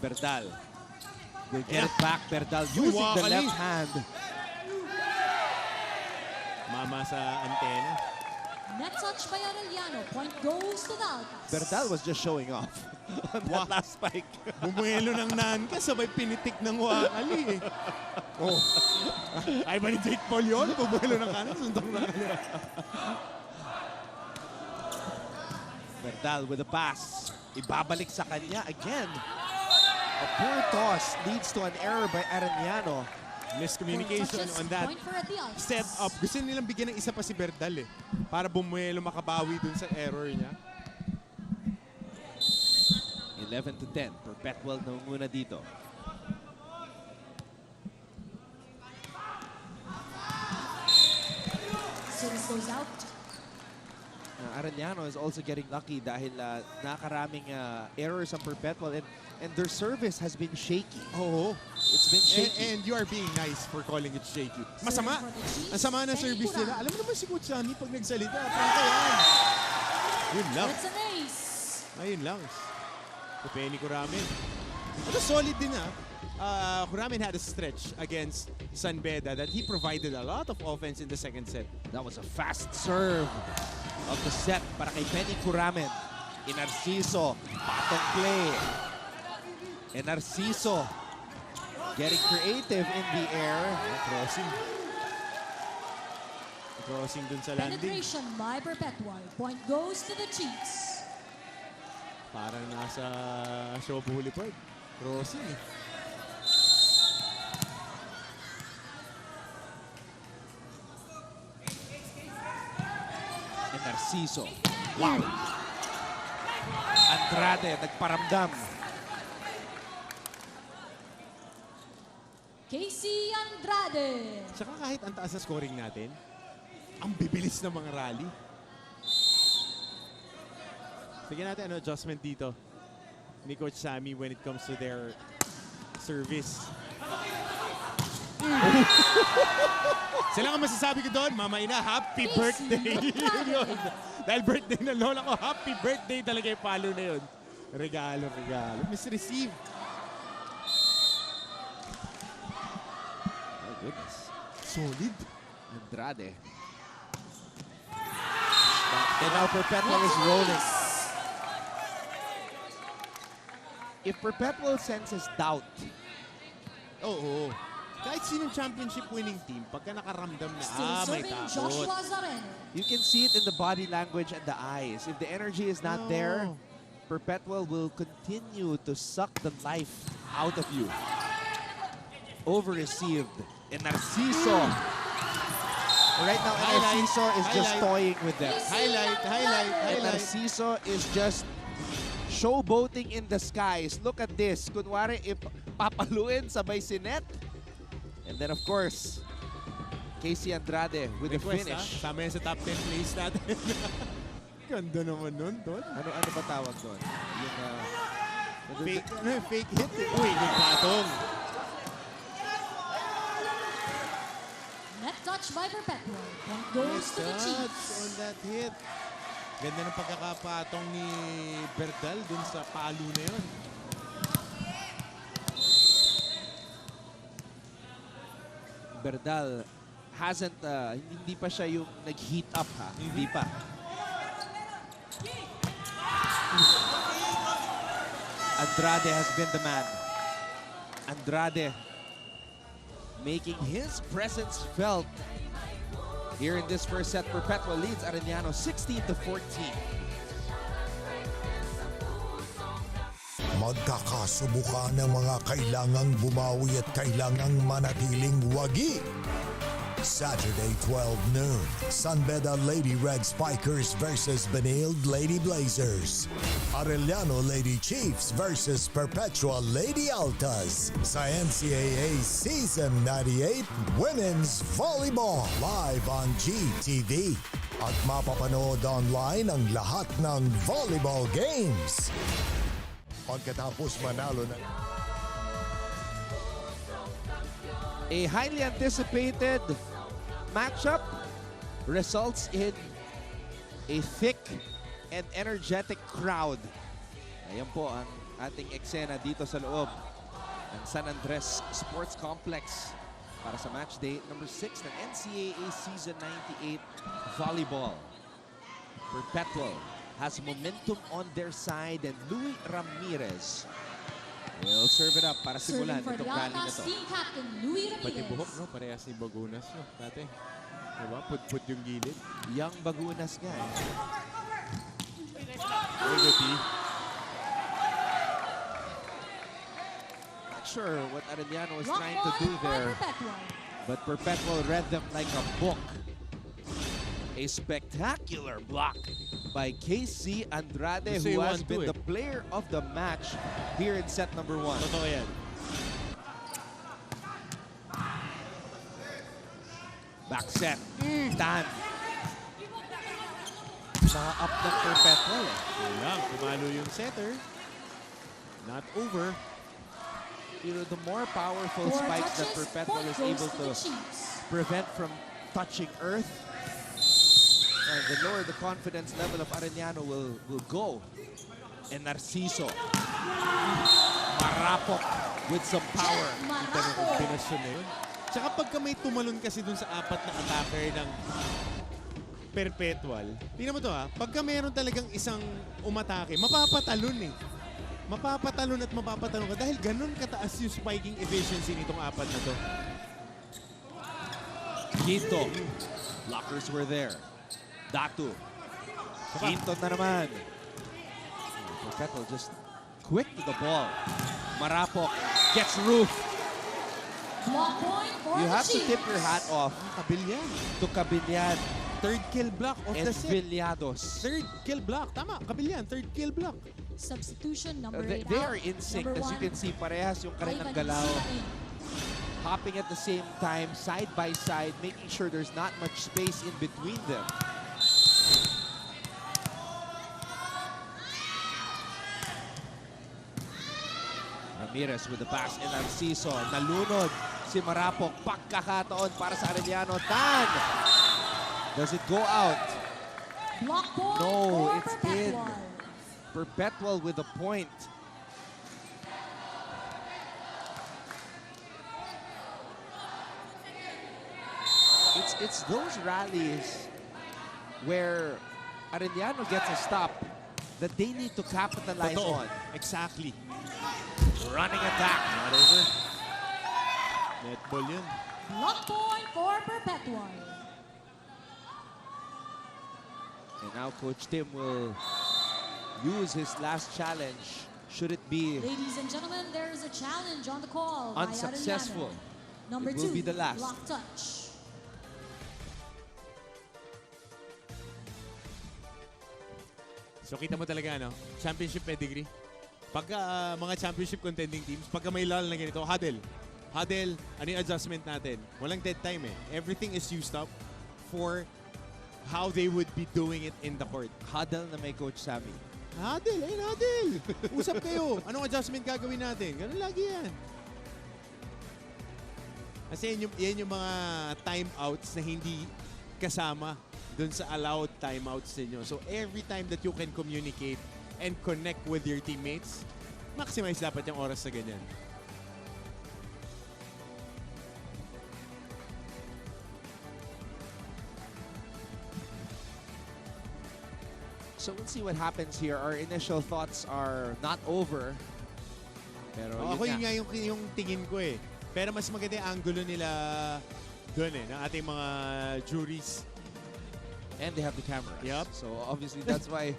Berdal will get it back. Berdal using the left hand. Mama sa antena. Net touch by Arellano. Point goes to the Altas. Berdal was just showing off on that last spike. Bumuelo ng Nanka, sabay pinitik ng Wakali eh. Oh. Ay ba ni Jake Paul yun? Bumuelo ng kanan, sundok na kanya. Berdal with a pass. Ibabalik sa kanya again. A poor toss leads to an error by Arellano. Miscommunication on that set up. Gusto nilang bigyan ng isa pa si Berdal eh. Para bumuelo makabawi dun sa error niya. 11-10. Perpetual na muna dito. Service goes out. Arellano is also getting lucky dahil nakaraming errors ang Perpetual and their service has been shaky. Oo. It's been shaky. And you are being nice for calling it shaky. Masama. Ang sama ng service nila. Alam mo naman si Coach Sammy pag nagsalita. Prangka yan. Yun lang. It's an ace. Ayun lang. Penny Kuramin. Ito solid din Kuramin had a stretch against Sanbeda that he provided a lot of offense in the second set. That was a fast serve of the set para kay Penny Kuramin. Narciso, patong play. Narciso getting creative in the air. Crossing. Crossing dun sa landing. Penetration by Perpetual. Point goes to the Chiefs. Parang nasa show Boulevard. Crossing eh. Narciso. Wow! Andrade nagparamdam. Casey Andrade. Saka kahit ang taas na scoring natin, ang bibilis ng mga rally. Bigyan natin adjustment dito ni Coach Sammy when it comes to their service. Sila nga masasabi ko doon, Mama Ina, happy birthday! Yun. Dahil birthday ng lola ko, happy birthday talaga yung palo na yun. Regalo, regalo. Misreceive. My goodness. Solid. Andrade. And now Perpetual is rolling. If Perpetual senses doubt, oo. Kahit sinong championship winning team, pagka nakaramdam na, may takot. You can see it in the body language and the eyes. If the energy is not there, Perpetual will continue to suck the life out of you. Over-received. And Narciso. Right now, Narciso is just toying with them. Highlight. And Narciso is just showboating in the skies. Look at this. Kunwari, papaluin sabay si Net. And then, of course, Casey Andrade with the finish. Sama yan sa top 10 place natin. Ganda naman nun, Ton. Ano ba tawag doon? Yung, fake hit. Uy, nagpatong. Net touch touch by Perpetual. Point goes to the Chiefs. On that hit. Ganda ng pagkakapatong ni Berdal dun sa palo na yun. Berdal hasn't, hindi pa siya yung nag-heat up ha. Hindi pa. Andrade has been the man. Andrade making his presence felt here in this first set. Perpetual leads Arellano 16-14. Magkakasubukan ng mga kailangang bumawi at kailangang manatiling wagi. Saturday 12 noon, Sanbeda Lady Red Spikers versus Benilde Lady Blazers. Arellano Lady Chiefs versus Perpetual Lady Altas sa NCAA Season 98 Women's Volleyball live on GTV. At mapapanood online ang lahat ng volleyball games. Pagkatapos manalo na a highly anticipated matchup results in a thick and energetic crowd. Ayan po ang ating eksena dito sa loob ng San Andres Sports Complex para sa match day number 6 ng NCAA Season 98 Volleyball. Perpetual has momentum on their side and Louis Ramirez will serve it up para simulan itong rally na to. Pati buhok, no? Parehas ni Bagunas, no? Dati. Diba? Put yung gilid. Young Bagunas nga eh. Very good, D. Not sure what Arellano was trying to do there. But Perpetual read them like a book. A spectacular block by KC Andrade, who has been the player of the match here in set number 1. Totoo yan. Back set. Dan. Na-up ng Perpetual. Lang, kumalo yung setter. Not over. You know, the more powerful spikes that Perpetual is able to prevent from touching earth, and the lower the confidence level of Arellano will go. And Narciso. Marapok with some power. Kita ng kombinasyon na yun. Tsaka pagka may tumalon kasi dun sa apat na attacker ng Perpetual, tingnan mo to ha, pagka meron talagang isang umatake, mapapatalon eh. Mapapatalon at mapapatalon ka dahil ganun kataas yung spiking efficiency nitong apat na to. Quinto. Blockers were there. Datu. Quinto na naman. Perpetual just quick to the ball. Marapok gets roof. You have to tip your hat off to Cabillan. Third kill block of the set. Villados. Third kill block. Tama, Cabillan. Third kill block. Substitution number 8. They are in sync. As you can see, parehas yung kanilang galaw. Hopping at the same time, side by side, making sure there's not much space in between them. Ramirez with the pass and Narciso. Nalunod si Marapok. Pagkakataon para sa Arellano. Tan! Does it go out? No, it's in. Perpetual with a point. It's those rallies where Arellano gets a stop that they need to capitalize on. Exactly. Running attack. Not over. Netball yun. Block point for Perpetual. And now Coach Tim will use his last challenge. Should it be Ladies and gentlemen, there is a challenge on the call. unsuccessful, Number it will 2, be the last. block touch. So kita mo talaga, no? Championship pedigree. Pagka mga championship contending teams, pagka may lull na ganito, huddle. Huddle, ano yung adjustment natin? Walang dead time eh. Everything is used up for how they would be doing it in the court. Huddle na may Coach Sammy. Huddle, ayun huddle! Usap kayo. Anong adjustment gagawin natin? Ganun lagi yan. Kasi yan yung mga timeouts na hindi kasama dun sa allowed timeouts ninyo. So every time that you can communicate and connect with your teammates, maximize dapat yung oras sa ganyan. So we'll see what happens here. Our initial thoughts are not over. Pero ako yun nga yung tingin ko eh. Pero mas maganda yung angulo nila doon eh, ng ating mga juries. And they have the cameras. Yep. So obviously that's why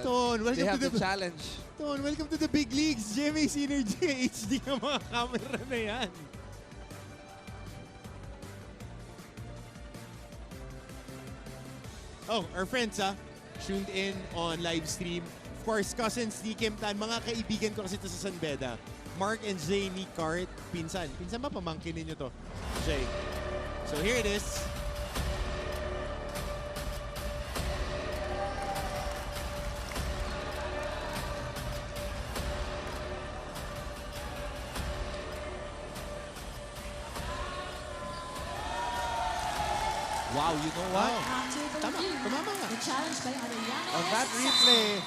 Ton, they have the challenge. Ton, welcome to the big leagues. GMA Synergy HD ang mga camera na yan. Oh, our friends tuned in on live stream. Of course, cousins ni Kim Tan, mga kaibigan ko kasi ito sa San Beda. Mark and Jay ni Cart, pinsan. Pinsan ba? Pamangkin ninyo to, Jay. So here it is. Wow, you know what? Tama, tumama nga. The challenge by Arellano. On that replay,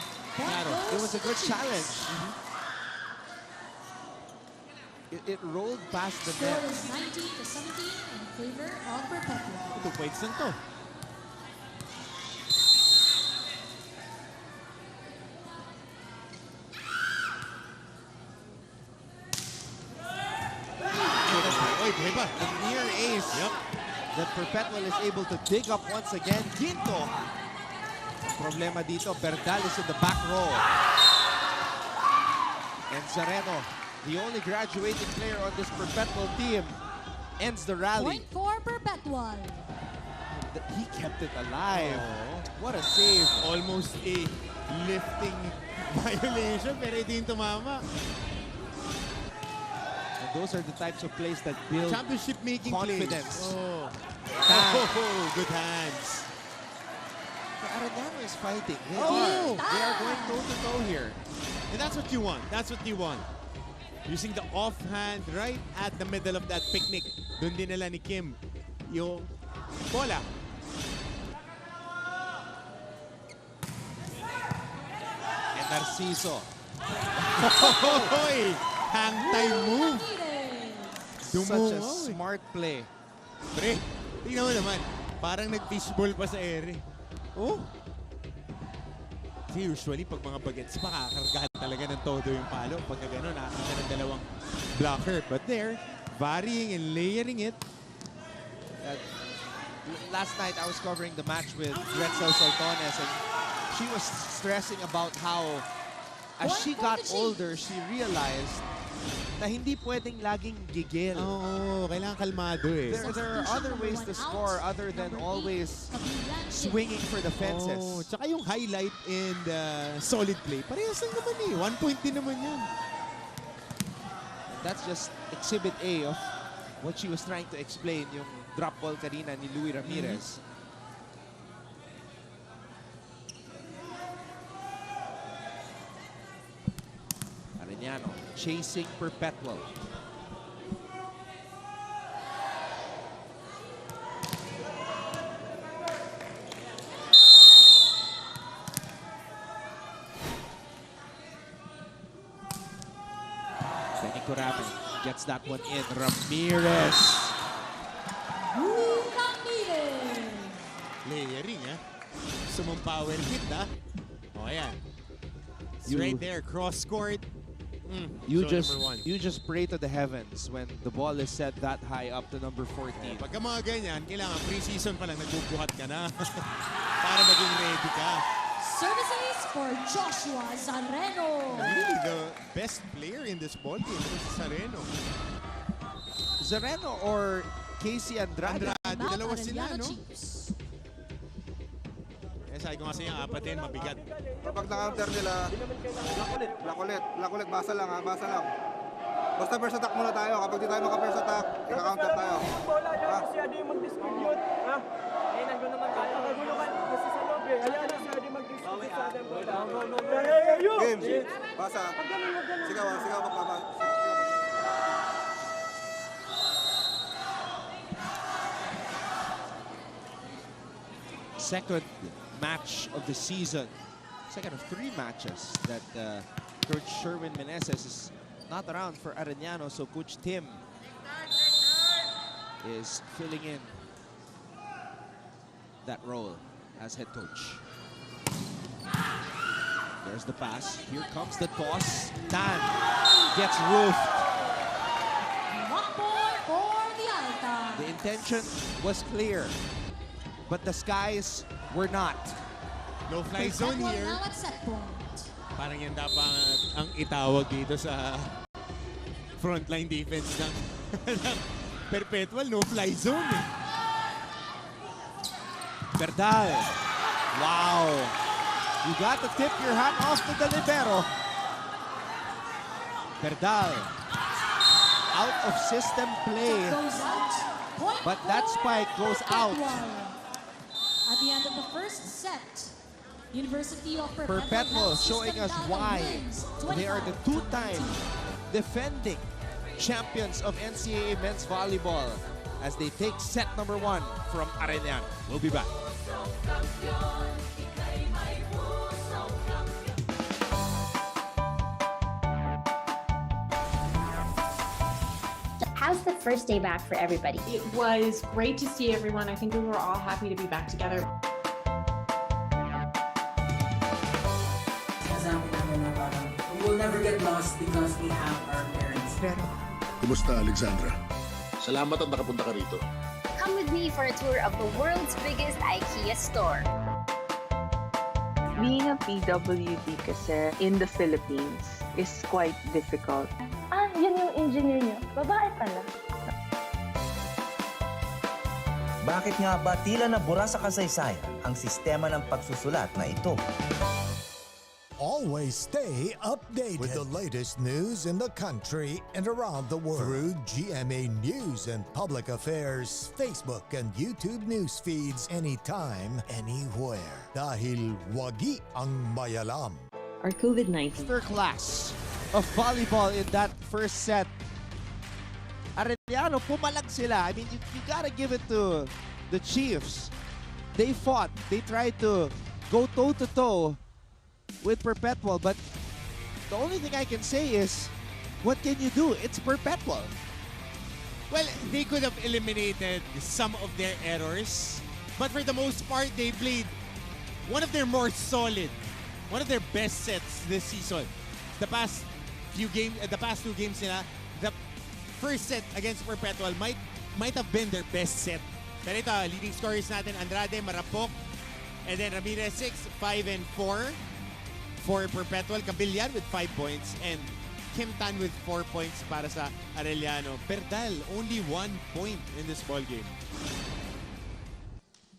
it was a good challenge. It rolled past the net. Score is 19-17 in favor of Perpetual. 2 points lang to. Oy, buhay pa. The near ace. Yep. That Perpetual is able to dig up once again. Ginto. Problema dito, Berdal is in the back row. And Zareno, the only graduating player on this Perpetual team, ends the rally. Point for Perpetual. He kept it alive. Oh. What a save. Almost a lifting violation, pero hindi tumama. And those are the types of plays that build championship making confidence. Plays. Oh. Good hands. Arellano is fighting. They are going toe-to-toe here. And that's what you want. That's what you want. Using the offhand right at the middle of that picnic. Doon din nila ni Kim yung bola. And Narciso. Hang time move. Such a smart play. Pre, tingnan mo naman. Parang nag-fishball pa sa ere. Oh. Kasi usually, pag mga bagets pa, kakargahan talaga ng todo yung palo. Pagka gano'n, nakakita ng dalawang blocker. But there, varying and layering it. Last night, I was covering the match with Retzel Saltones, and she was stressing about how, as she got older, she realized na hindi pwedeng laging gigil. Oo, kailangan kalmado eh. There are other ways to score other than always swinging for the fences. Oh, tsaka yung highlight and solid play. Parehas lang naman eh. 1 point din naman yan. That's just exhibit A of what she was trying to explain, yung drop ball kanina ni Louie Ramirez. Arellano chasing Perpetual. Benny Corabi gets that one in. Ramirez. Layering, Gusto mong power hit, O, ayan. It's right there, cross court. You just pray to the heavens when the ball is set that high up to number 14. Pagka mga ganyan, kailangan pre-season pa lang nagbubuhat ka na para maging ready ka. Services for Joshua Zareno. Really, the best player in this ball game is Zareno. Zareno or Casey Andrade? Dalawa sila, no? Sabi ko kasi yung apatin, mabigat. Kapag na-counter nila, block ulit, basa lang basa lang. Basta first attack muna tayo. Kapag di tayo maka-first attack, ika-counter tayo. Bola, yan si Adi mag-distribute. Eh, nandun naman tayo. Nagulukan kasi sa loob eh. Hayaan na si Adi mag-distribute sa atin. Game, basa. Sigaw, magpapa. second match of the season. Second of 3 matches that Coach Sherwin Meneses is not around for Arellano, so Coach Tim is filling in that role as head coach. There's the pass. Here comes the toss. Dan gets roofed. The intention was clear, but the skies were not. No fly zone here. Parang yan dapat ang itawag dito sa frontline defense ng Perpetual. No fly zone eh. Berdal. Wow. You got to tip your hat off to the libero. Berdal. Out of system play. But that spike goes out. At the end of the first set, University of Perpetual showing us why they are the 2-time defending champions of NCAA men's volleyball as they take set number 1 from Arellano. We'll be back. How's the first day back for everybody? It was great to see everyone. I think we were all happy to be back together. Sinasabi namin na parang we will never get lost because we have our parents. Kumusta, Alexandra? Salamat at nakapunta ka rito. Come with me for a tour of the world's biggest IKEA store. Being a PWD kasi in the Philippines is quite difficult. Yun yung engineer niyo. Babae pala. Bakit nga ba tila nabura sa kasaysayan ang sistema ng pagsusulat na ito? Always stay updated with the latest news in the country and around the world through GMA News and Public Affairs Facebook and YouTube news feeds anytime, anywhere. Dahil wagi ang mayalam. Our COVID-19 class of volleyball in that first set. Arellano, pumalag sila. I mean, you gotta give it to the Chiefs. They fought. They tried to go toe-to-toe with Perpetual, but the only thing I can say is, what can you do? It's Perpetual. Well, they could have eliminated some of their errors, but for the most part, they played one of their more solid, one of their best sets this season. The past 2 games nila, the first set against Perpetual might have been their best set. Pero ito, leading scorers natin, Andrade, Marapok, and then Ramirez 6, 5 and 4 for Perpetual. Cabillan with 5 points, and Kim Tan with 4 points para sa Arellano. Berdal, only 1 point in this ball game.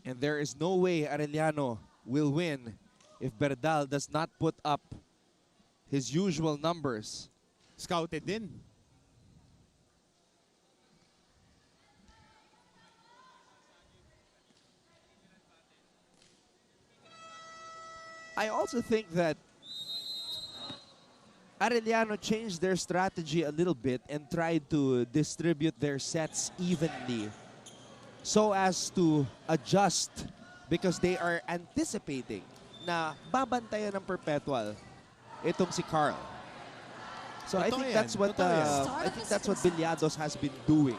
And there is no way Arellano will win if Berdal does not put up his usual numbers. Scouted din. I also think that Arellano changed their strategy a little bit and tried to distribute their sets evenly so as to adjust because they are anticipating na babantayan ng Perpetual itong si Carl. So I think that's what Villados has been doing.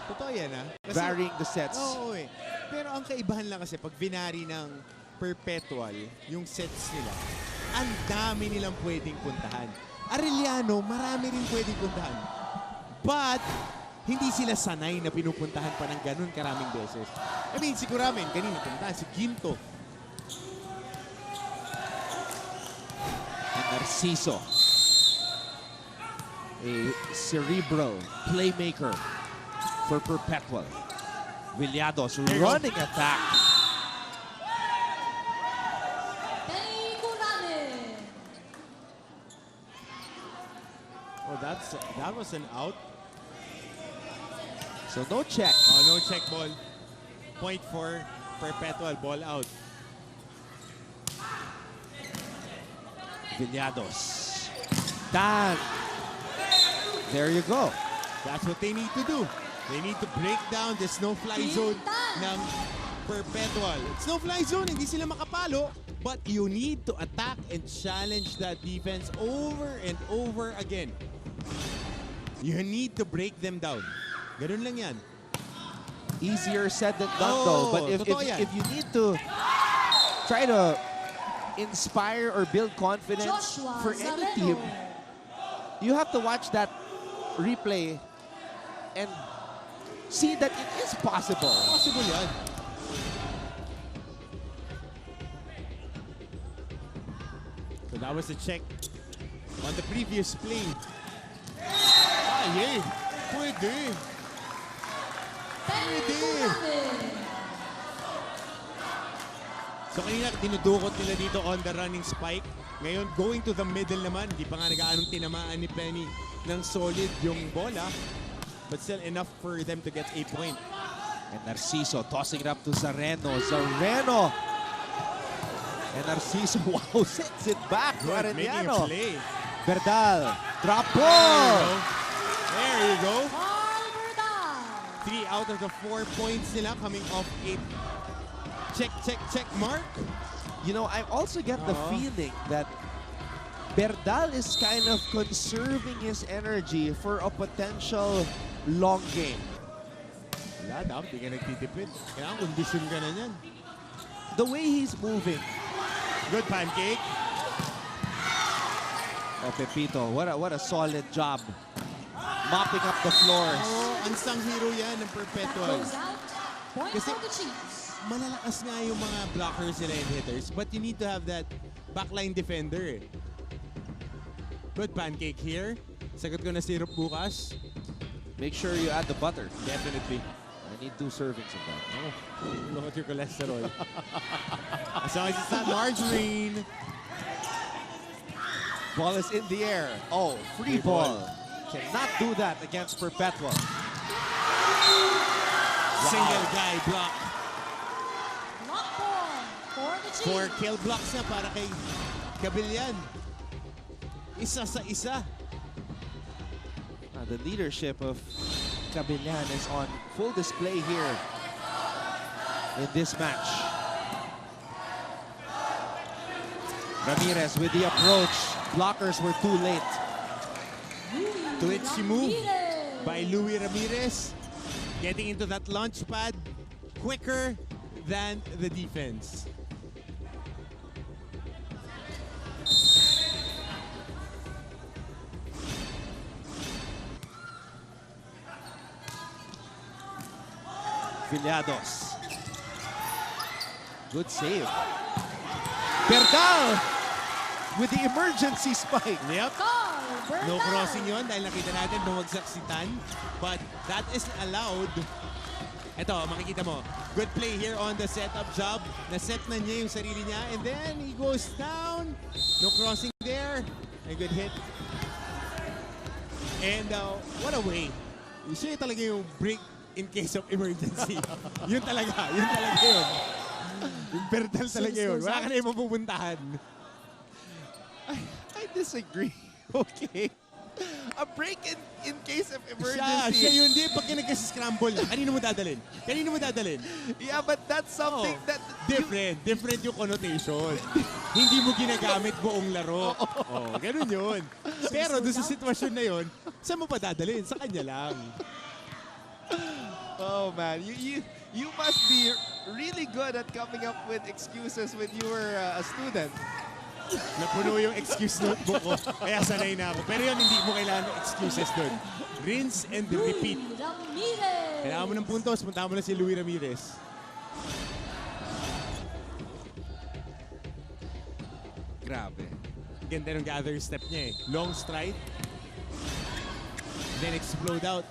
Totoo yan, ha? Varying the sets. Oo, eh. Pero ang kaibahan lang kasi pag binari ng Perpetual yung sets nila, ang dami nilang pwedeng puntahan. Arellano, marami rin pwedeng puntahan. But hindi sila sanay na pinupuntahan pa ng ganun karaming beses. I mean, si Kuramen, kanina puntahan, si Ginto. Narciso, a cerebral playmaker for Perpetual. Villados running attack. Oh, that was an out. So no check. Oh, no check ball. Point for Perpetual, ball out. Villados. Dan. There you go. That's what they need to do. They need to break down the no-fly zone ng Perpetual. It's no fly zone, hindi sila makapalo. But you need to attack and challenge that defense over and over again. You need to break them down. Ganun lang yan. Easier said than done though. But if you need to try to inspire or build confidence for any team, you have to watch that replay and see that it is possible. Possible yan. So that was a check on the previous play. Yay! Pwede! Pwede! So kanina dinudukot nila dito on the running spike. Ngayon, going to the middle naman. Di pa nga nag-aanong tinamaan ni Penny ng solid yung bola. But still enough for them to get a point. And Narciso tossing it up to Zareno. Zareno! And Narciso, wow, sends it back to Arellano. Berdal, drop ball! There you go. 3 out of the 4 points nila coming off a check mark. You know, I also get the feeling that Berdal is kind of conserving his energy for a potential long game. Wala, dapat di ka nagtitipid. Kailangan kondisyon ka na yan. The way he's moving. Good pancake. Oh, Pepito, what a solid job. Mopping up the floors. Oh, unsung hero yan ng Perpetual. Kasi malalakas nga yung mga blockers nila and hitters, but you need to have that backline defender. Good pancake here. Sagot ko na syrup bukas. Make sure you add the butter. Definitely. I need 2 servings of that. Oh, look at your cholesterol. As long as it's not margarine. Ball is in the air. Oh, free ball. Cannot do that against Perpetual. Single guy block. Block ball for the team. 4 kill blocks na para kay Cabillan. Isa sa isa. The leadership of Cabillan is on full display here in this match. Ramirez with the approach. Blockers were too late. Twitchy move by Louis Ramirez. Getting into that launch pad quicker than the defense. Villados. Good save. Berdal with the emergency spike. Yep. No crossing yun dahil nakita natin bumagsak si Tan. But that is allowed. Ito, makikita mo. Good play here on the setup job. Naset na niya yung sarili niya. And then he goes down. No crossing there. A good hit. And what a way. Siya talaga yung break in case of emergency. Yun talaga yun. Yung Berdal talaga yun. Wala ka na yung mapupuntahan. I disagree. Okay. A break in case of emergency. Siya yun, di. Pag nag-scramble, kanino mo dadalhin? Kanino mo dadalhin? Yeah, but that's something that... Different yung connotation. Hindi mo ginagamit buong laro. Oh, ganun yun. Pero doon sa sitwasyon na yun, saan mo pa dadalhin? Sa kanya lang. Oh man, you must be really good at coming up with excuses when you were a student. Napuno yung excuse notebook ko, kaya sanay na ako. Pero yun, hindi mo kailangan ng excuses doon. Rinse and repeat. Kailangan mo ng puntos, punta mo na si Louis Ramirez. Grabe. Ganda ng gather step niya eh. Long stride. Then explode out.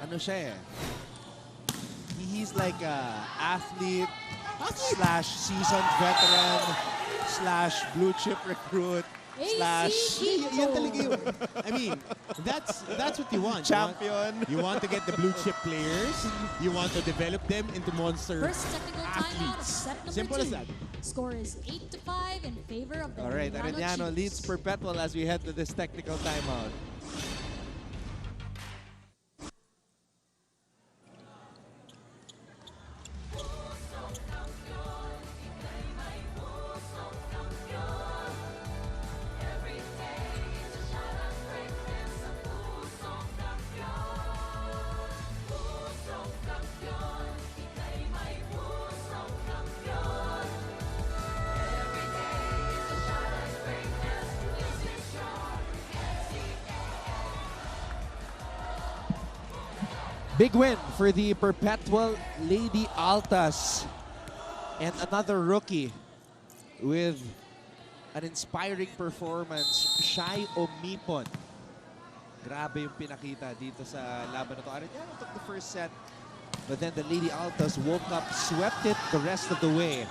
Ano siya eh? He's like a athlete slash seasoned veteran slash blue chip recruit slash... Yan talaga yun. I mean, that's what you want. Champion. You want to get the blue chip players. You want to develop them into monster First technical timeout of set number Simple 2. as that. Score is 8-5 in favor of the All right, Arellano leads Perpetual as we head to this technical timeout. Big win for the Perpetual Lady Altas. And another rookie with an inspiring performance, Shai Omipon. Grabe yung pinakita dito sa laban na to. Arellano took the first set, but then the Lady Altas woke up, swept it the rest of the way.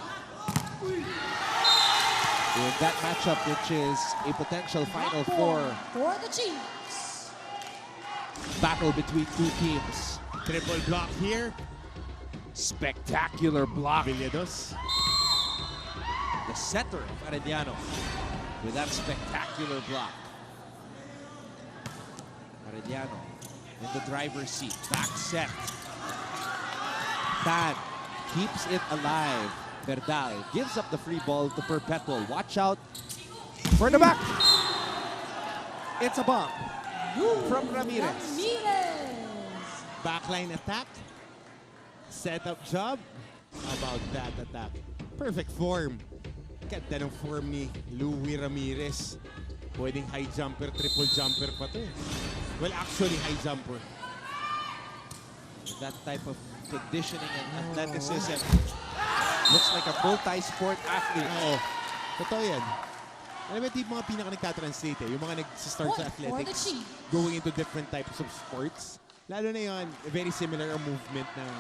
In that matchup, which is a potential Final Four for the Chiefs. Battle between two teams. Triple block here. Spectacular block. Villados. The center of Arellano with that spectacular block. Arellano in the driver's seat. Back set. Tan keeps it alive. Berdal gives up the free ball to Perpetual. Watch out for the back. It's a bomb from Ramirez. Backline attack. Setup job. How about that attack? Perfect form. Ganda ng form ni Louie Ramirez. Pwedeng high jumper, triple jumper pa to. Well, actually high jumper. With that type of conditioning and athleticism. Looks like a multi-sport athlete. Oo. Totoo yan. Alam mo, yung mga pinaka-nagka-translate Yung mga nag-start sa athletics, going into different types of sports. Lalo na yun, very similar ang movement ng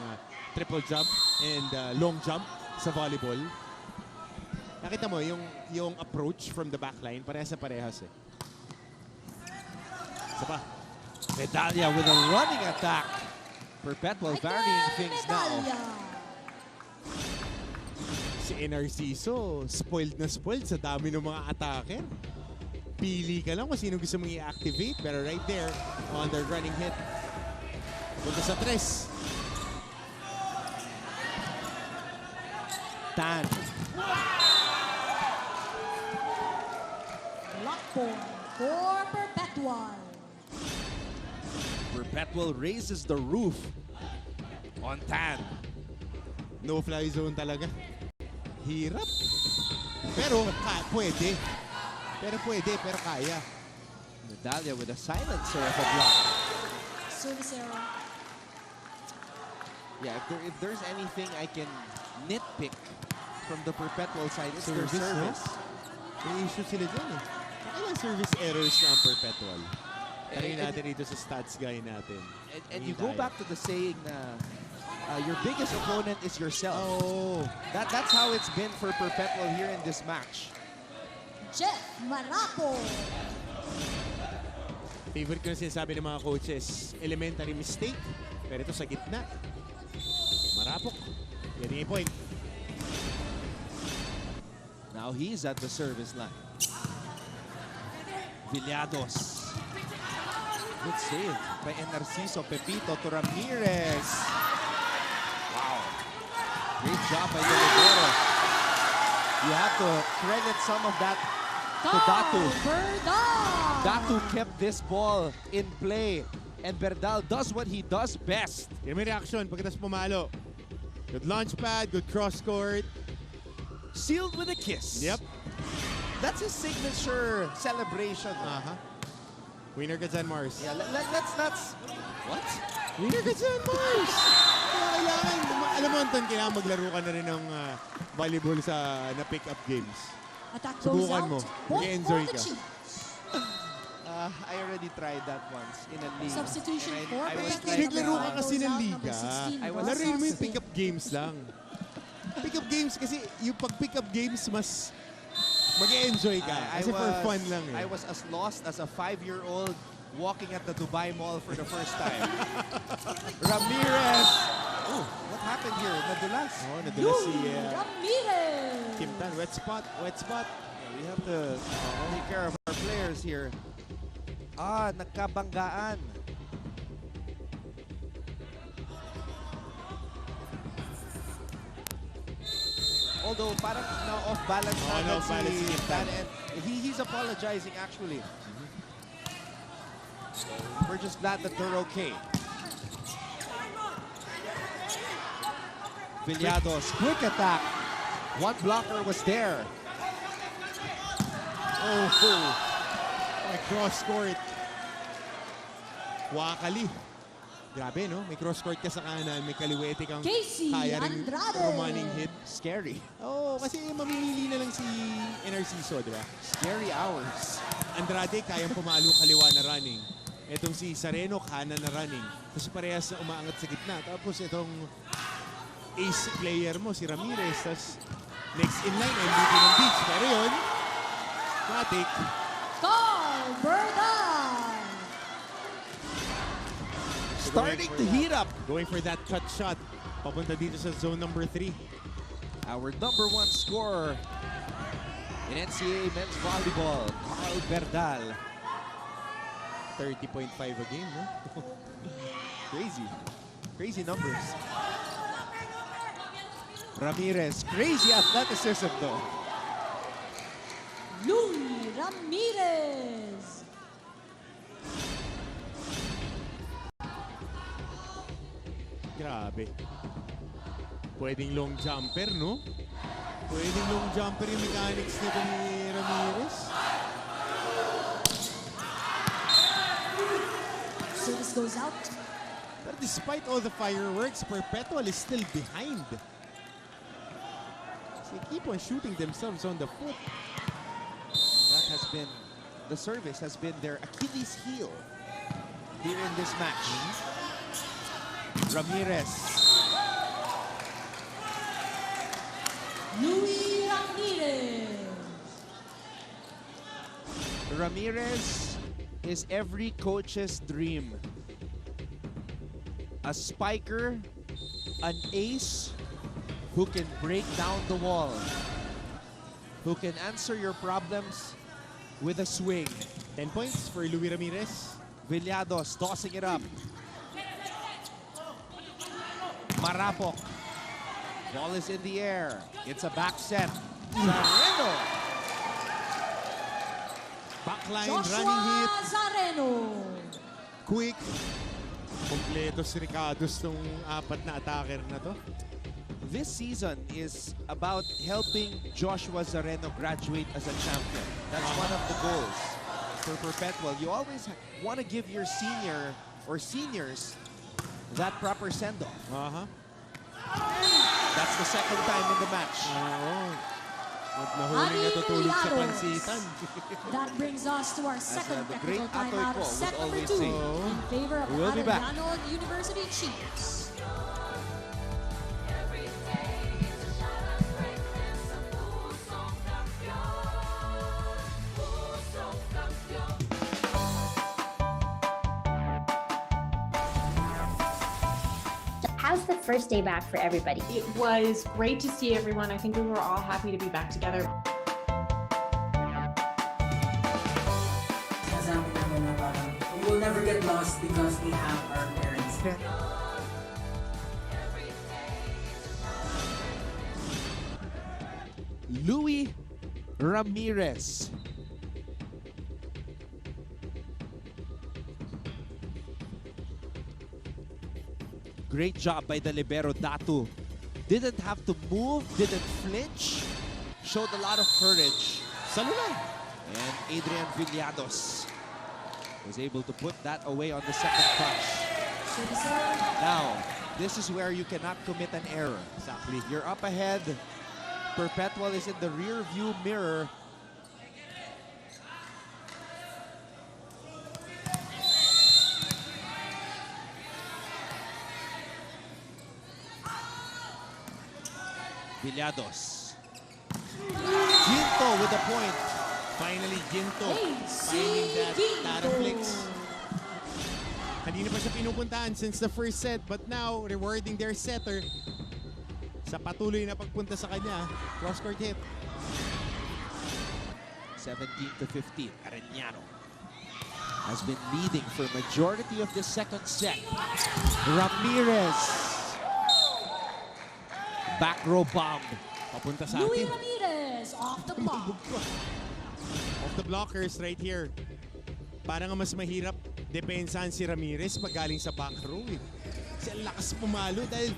triple jump and long jump sa volleyball. Nakita mo, yung approach from the backline, parehas na parehas eh. Isa pa. Medalla with a running attack. Perpetual varying things now. Si Narciso, spoiled na spoiled sa dami ng mga attacker. Pili ka lang kung sino gusto mong i-activate. Pero right there, on the running hit. Punta sa tres. Tan. Block point for Perpetual. Perpetual raises the roof on Tan. No fly zone talaga. Hirap. Pero pwede. Pero kaya. Medalla with a silencer of a block. Service error. Yeah, if there's anything I can nitpick from the Perpetual side, it's their service. May issue sila dyan eh. Ilang service errors na ang Perpetual. Tanongin natin dito sa stats guy natin. And you go back to the saying na your biggest opponent is yourself. Oh. That's how it's been for Perpetual here in this match. Jeff Marapo. Favorite ko na sinasabi ng mga coaches, elementary mistake, pero ito sa gitna. Marapok. Getting a point. Now he's at the service line. Villados. Good save by Narciso. Pepito to Ramirez. Wow. Great job by Yolodoro. You have to credit some of that to Datu. Datu kept this ball in play. And Berdal does what he does best. Yan may reaction pagkatapos pumalo. Good launch pad, good cross court. Sealed with a kiss. Yep. That's his signature celebration. Winner ka dyan, Mars. Yeah, let's not... What? Winner ka dyan, Mars! Kailangan, alam mo, Anton, kailangan maglaro ka na rin ng volleyball na pick-up games. Subukan mo. Mag-enjoy ka. I already tried that once in a league. Substitution for Perpetual. Naglaro ka kasi ng liga. Laruin mo yung Substitute. pick-up games lang. Pick-up games kasi yung pag-pick-up games mas mag-enjoy ka. Kasi for fun lang eh. I was as lost as a 5-year-old walking at the Dubai Mall for the first time. Ramirez! Oh, what happened here? Nadulas. Oh, nadulas si Ramirez! Kim Tan. Wet spot. We have to take care of our players here. Nagkabanggaan. Although parang off balance si Kim Tan, and he's apologizing actually. We're just glad that they're okay. Villados, quick attack. One blocker was there. Oh, cross court. Wakali. Grabe, no? May cross-court ka sa kanan, may kaliwete kang Casey kaya rin Andrade. romaning hit. Scary. Oo, kasi mamimili na lang si Narciso, di ba? Scary hours. Andrade, kayang pumalo kaliwa na running. Etong si Sareno, kanan na running. Tapos parehas na umaangat sa gitna. Tapos itong ace player mo, si Ramirez. Tapos next in line, MVP ng Beach. Pero yun, matik. Carl Berdal. Starting to heat up. Going for that cut shot. Papunta dito sa zone number 3. Our number 1 scorer in NCAA men's volleyball, Carl Berdal. 30.5 a game, no? Crazy. Crazy numbers. Ramirez, crazy athleticism though. Louis Ramirez. Grabe. Pwedeng long jumper, no? Pwedeng long jumper yung mechanics nito ni Ramirez. Service goes out. But despite all the fireworks, Perpetual is still behind. They keep on shooting themselves on the foot. That has been, the service has been their Achilles heel here in this match. Ramirez. Louis Ramirez. Ramirez is every coach's dream. A spiker, an ace who can break down the wall, who can answer your problems with a swing. 10 points for Louis Ramirez. Villados tossing it up. Marapok. Ball is in the air. It's a back set. Zareno. Backline Joshua running hit. Zareno. Quick. Kompleto si Ricardo's tong apat na attacker na to. This season is about helping Joshua Zareno graduate as a champion. That's one of the goals for Perpetual. You always want to give your senior or seniors that proper send-off. That's the second time in the match. At nahuling natutulog sa pansitan. That brings us to our second the great technical Atoy timeout Ko of set would number always 2 say. in favor of We'll be back. Arellano University Chiefs. How's the first day back for everybody? It was great to see everyone. I think we were all happy to be back together. Sinasabi namin na parang we will never get lost because we have our parents. Louis Ramirez. Great job by the libero Datu. Didn't have to move, didn't flinch. Showed a lot of courage. Salunan. And Adrian Villados was able to put that away on the second touch. Now, this is where you cannot commit an error. Exactly. You're up ahead. Perpetual is in the rear view mirror. Villados. Ginto with the point. Finally, Ginto finding that Taraflex. Hindi na pa siya pinupuntahan since the first set, but now rewarding their setter sa patuloy na pagpunta sa kanya. Cross-court hit. 17-15. Arellano has been leading for majority of the second set. Ramirez. Back row bomb. Papunta sa Louis atin. Ramirez off the block. Off the blockers right here. Parang nga mas mahirap depensahan si Ramirez pag galing sa back row. Kasi ang lakas pumalo dahil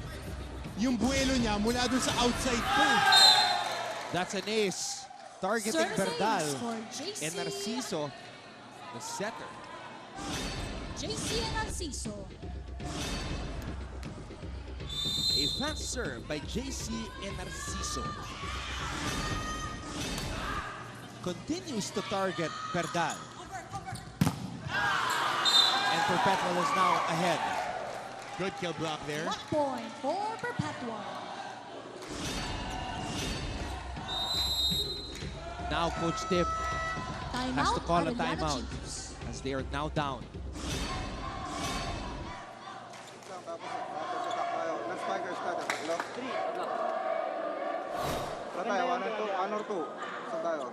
yung buwelo niya mula dun sa outside po. That's an ace. Targeting Service Berdal. ace for JC. And Narciso, the setter. JC and Narciso. A fast serve by JC Narciso. Continues to target Perdal. And Perpetual is now ahead. Good kill block there. Block point for Perpetual. Now Coach Tim has to call a timeout Chiefs. as they are now down. Let's spikers tayo. Tatlo. Wala tayo, 1 or 2. Saan tayo?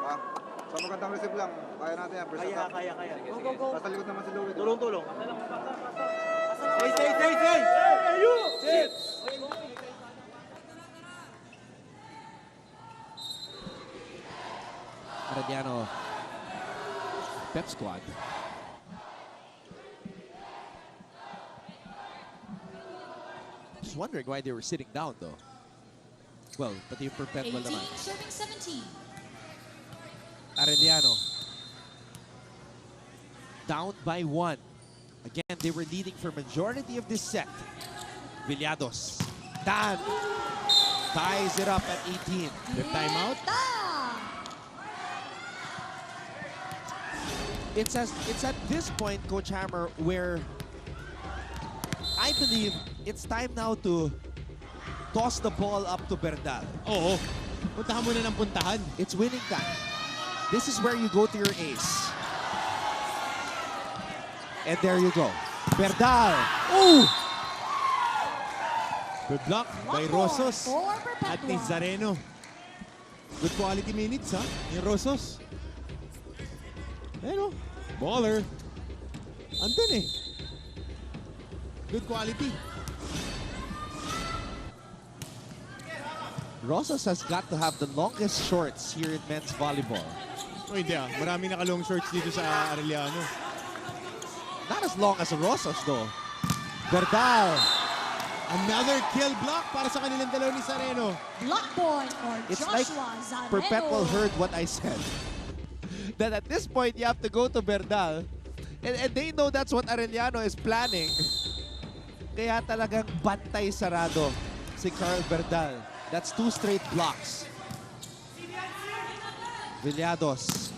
Ah, so magandang receive lang. Kaya natin yan. Kaya. Go. Nasa likod naman si Louie. Tulong. Stay. Sit. Arellano Pep squad. Just wondering why they were sitting down though. Well, pati yung Perpetual 18, naman. serving 17. Arellano down by 1. Again, they were leading for majority of this set. Villados. Dan ties it up at 18. The timeout. It's at this point, Coach Hammer, where I believe it's time now to toss the ball up to Berdal. Oo. Puntahan mo na ng puntahan. It's winning time. This is where you go to your ace. And there you go. Berdal. Ooh! Good block by Rosos at Zareno. Good quality minutes, ha? Yung Rosos. Ayun, baller. Andun eh. Good quality. Rosas has got to have the longest shorts here in men's volleyball. Oh, hindi ah. Maraming naka-long shorts dito sa Arellano. Not as long as Rosas though. Berdal. Another kill block para sa kanilang dalaw ni Zareno. Block point for It's Joshua like Zareno. Perpetual heard what I said. That at this point, you have to go to Berdal. And they know that's what Arellano is planning. Kaya talagang bantay sarado si Carl Berdal. That's 2 straight blocks. Villados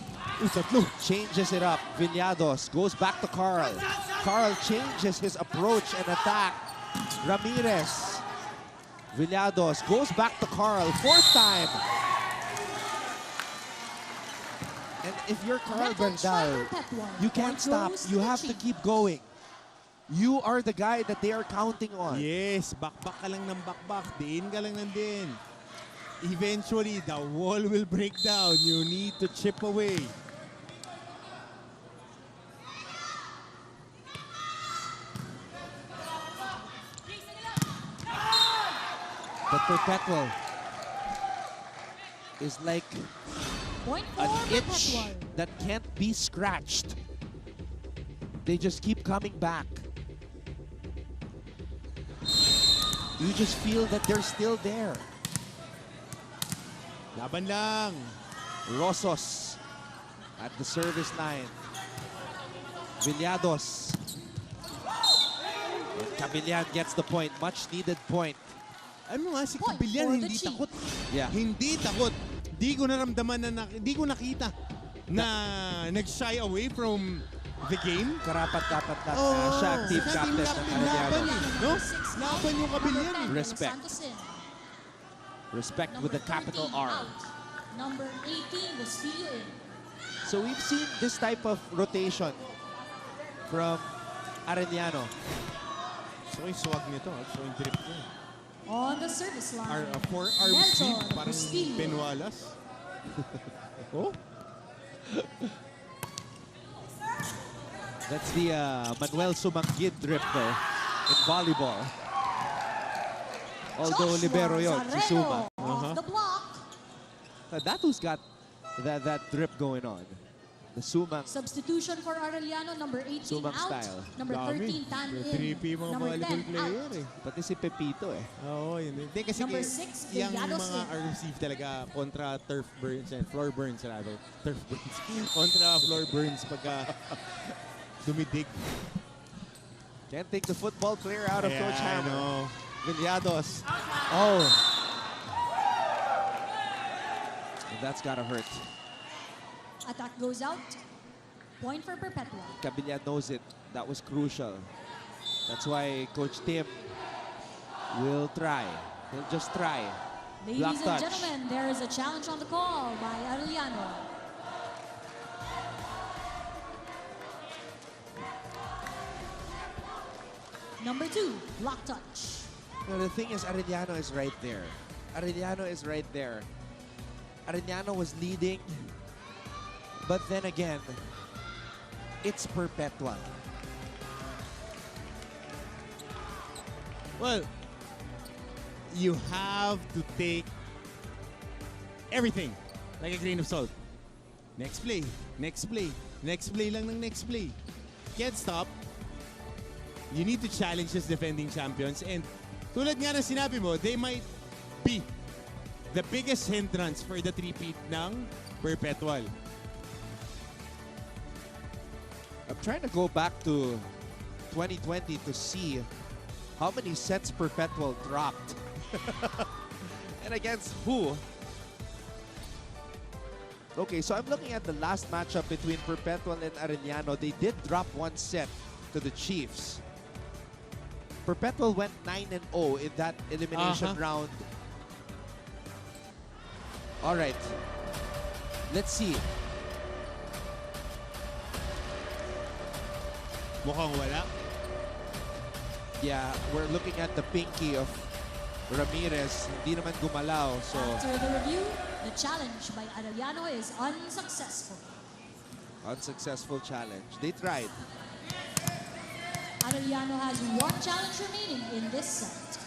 changes it up. Villados goes back to Carl. Carl changes his approach and attack. Ramirez. Villados goes back to Carl. 4th time. And if you're Carl Berdal, you can't stop. You have to keep going. You are the guy that they are counting on. Yes, bakbak ka lang ng bakbak. Diin ka lang ng diin. Eventually, the wall will break down. You need to chip away. But Perpetual is like an itch that can't be scratched. They just keep coming back. You just feel that they're still there. Laban lang. Rosos at the service line. Villados. And Cabillan gets the point. Much needed point. Ano nga si Cabillan, hindi takot. Yeah. Hindi takot. Di ko naramdaman na, di ko nakita na nag-shy away from the game. Karapat-dapat na siya ang team captain ng Arellano. No? Laban yung Cabillan. Respect. Respect with the capital R. Number 18 was in. So we've seen this type of rotation from Arellano. So yung swag nito, so yung drip niya. On the service line, Four-arm sweep, parang Penualas. Oh? That's the Manuel Sumanggid drip though in volleyball. Although libero yon, si Suma. Off the block. That who's got that drip going on. The Sumang. Substitution for Arellano, number 18 Sumang out. style. Number 13, Tan in. 3P mga Number volleyball 10 player out. eh. Pati si Pepito eh. Oo, yun. Hindi kasi Number 6, yung Villados mga receive talaga kontra turf burns and floor burns rather. Turf burns. Kontra floor burns pagka dumidig. Can't take the football player out of Yeah, Coach Hammer. I know. Villados. Oh. And that's gotta hurt. Attack goes out. Point for Perpetual. Cabilla knows it. That was crucial. That's why Coach Tim will try. He'll just try. Ladies Block and touch. gentlemen, there is a challenge on the call by Arellano. Number 2, block touch. No, the thing is, Arellano is right there. Arellano is right there. Arellano was leading, but then again, it's Perpetual. Well, you have to take everything like a grain of salt. Next play, next play, next play lang ng next play. Can't stop. You need to challenge these defending champions, and tulad nga na sinabi mo, they might be the biggest hindrance for the three-peat ng Perpetual. I'm trying to go back to 2020 to see how many sets Perpetual dropped. And against who? Okay, so I'm looking at the last matchup between Perpetual and Arellano. They did drop one set to the Chiefs. Perpetual went 9-0 in that elimination round. All right. Let's see. Mukhang wala. Yeah, we're looking at the pinky of Ramirez. Hindi naman gumalaw. So After the review, the challenge by Arellano is unsuccessful. unsuccessful challenge. They tried. Arellano has one challenge remaining in this set.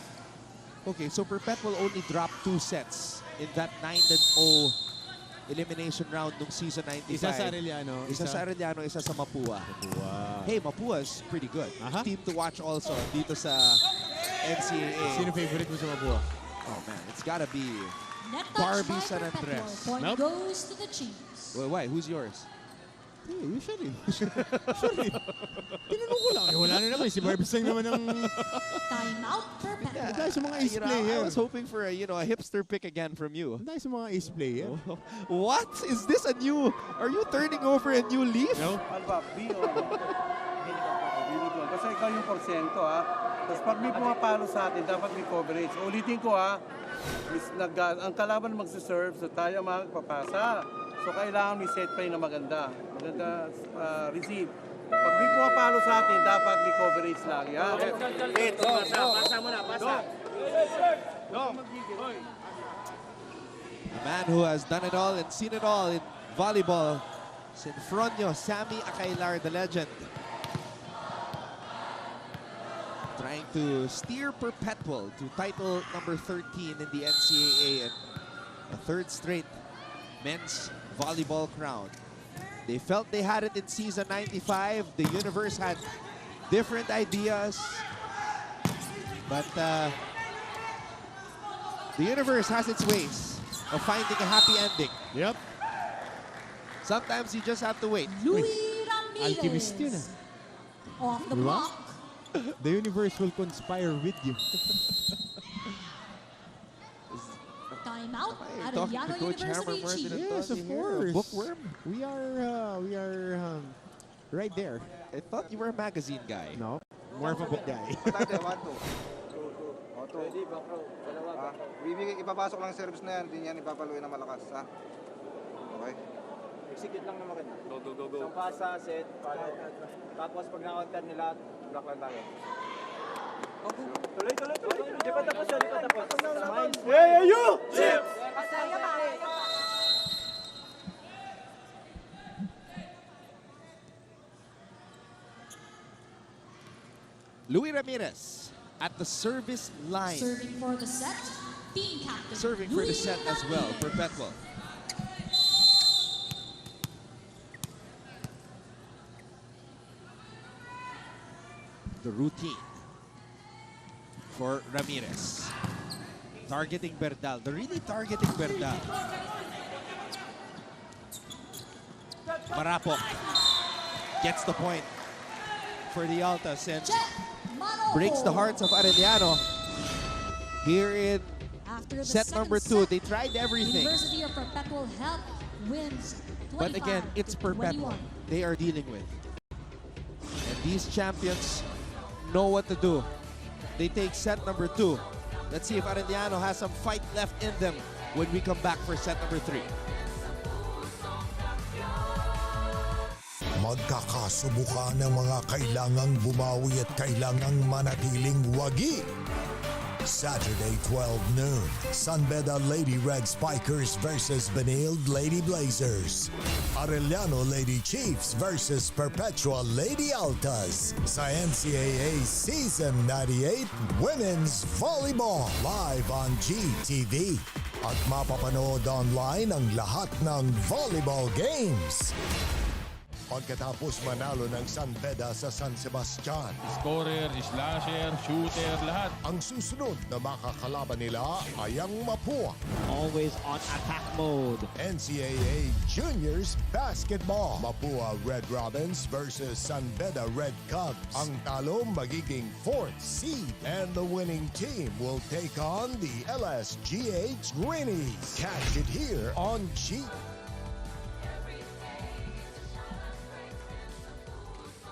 Okay, so Perpetual only dropped 2 sets in that 9-0 elimination round nung season 95. Isa sa Arellano. Isa sa Arellano, isa sa Mapua. Hey, Mapua's pretty good. Team to watch also dito sa NCAA. Sino favorite mo sa Mapua? Oh man, it's gotta be Net touch Barbie by San Perpetual. Andres. Point goes to the Chiefs. Well, why? Who's yours? Hey, usually. Usually. Tinanong ko lang. Wala na naman. Si Barbie lang naman ang... Time out, Perpetual. Dahil sa mga ace You know, player. I was hoping for a hipster pick again from you. Dahil sa mga ace player. What? Is this a new... Are you turning over a new leaf? No. Alba, B o basta ikaw yung porsyento, ha? Tapos pag may pumapalo sa atin, dapat may coverage. Ulitin ko, ha? Ang kalaban magsiserve, so tayo magpapasa. So kailangan may set play na maganda. Maganda receive. Pag may pumapalo sa atin, dapat may coverage lagi, ha? Pasa mo na, pasa. A man who has done it all and seen it all in volleyball. Sinfronio, Sammy Acailar, the legend. Trying to steer Perpetual to title number 13 in the NCAA and a 3rd straight men's volleyball crown. They felt they had it in season 95. The universe had different ideas. But the universe has its ways of finding a happy ending. Yep. Sometimes you just have to wait. Louis Ramirez. Alchemist yun, Off the Diba? block. The universe will conspire with you. Time out. Talking to Arellano Coach Hammer University more than Chiefs. Yes, of a course. bookworm? We are right there. I thought you were a magazine guy. No, more of a book guy. Ipapasok lang service na yan, hindi yan ipapaluin na malakas, ha? Okay? Execute lang naman rin. Go. Isang pasa, set, tapos pag na-counter nila, block lang tayo. Tuloy. Di pa tapos. Hey, you! Chips! Louis Ramirez at the service line. Serving for the set, team captain. Serving for the set as well, Perpetual. The routine for Ramirez. Targeting Berdal. They're really targeting Berdal. Marapok gets the point. for the Altas and breaks the hearts of Arellano. Here in After the set number 2, they tried everything. University of Perpetual Health wins 25 But again, it's Perpetual they are dealing with. And these champions know what to do. They take set number 2. Let's see if Arellano has some fight left in them when we come back for set number 3. Magkakasubukan ng mga kailangang bumawi at kailangang manatiling wagi. Saturday 12 noon, Sunbeda Lady Red Spikers versus Benilde Lady Blazers. Arellano Lady Chiefs versus Perpetual Lady Altas sa NCAA Season 98 Women's Volleyball live on GTV. At mapapanood online ang lahat ng volleyball games. Pagkatapos manalo ng Sunbeda sa San Sebastian, Scorer, slasher, shooter, lahat. ang susunod na makakalaban nila ay ang Mapua. Always on attack mode. NCAA Juniors Basketball. Mapua Red Robins versus Sunbeda Red Cubs. Ang talo magiging 4th seed and the winning team will take on the LSGH Greenies. Catch it here on G.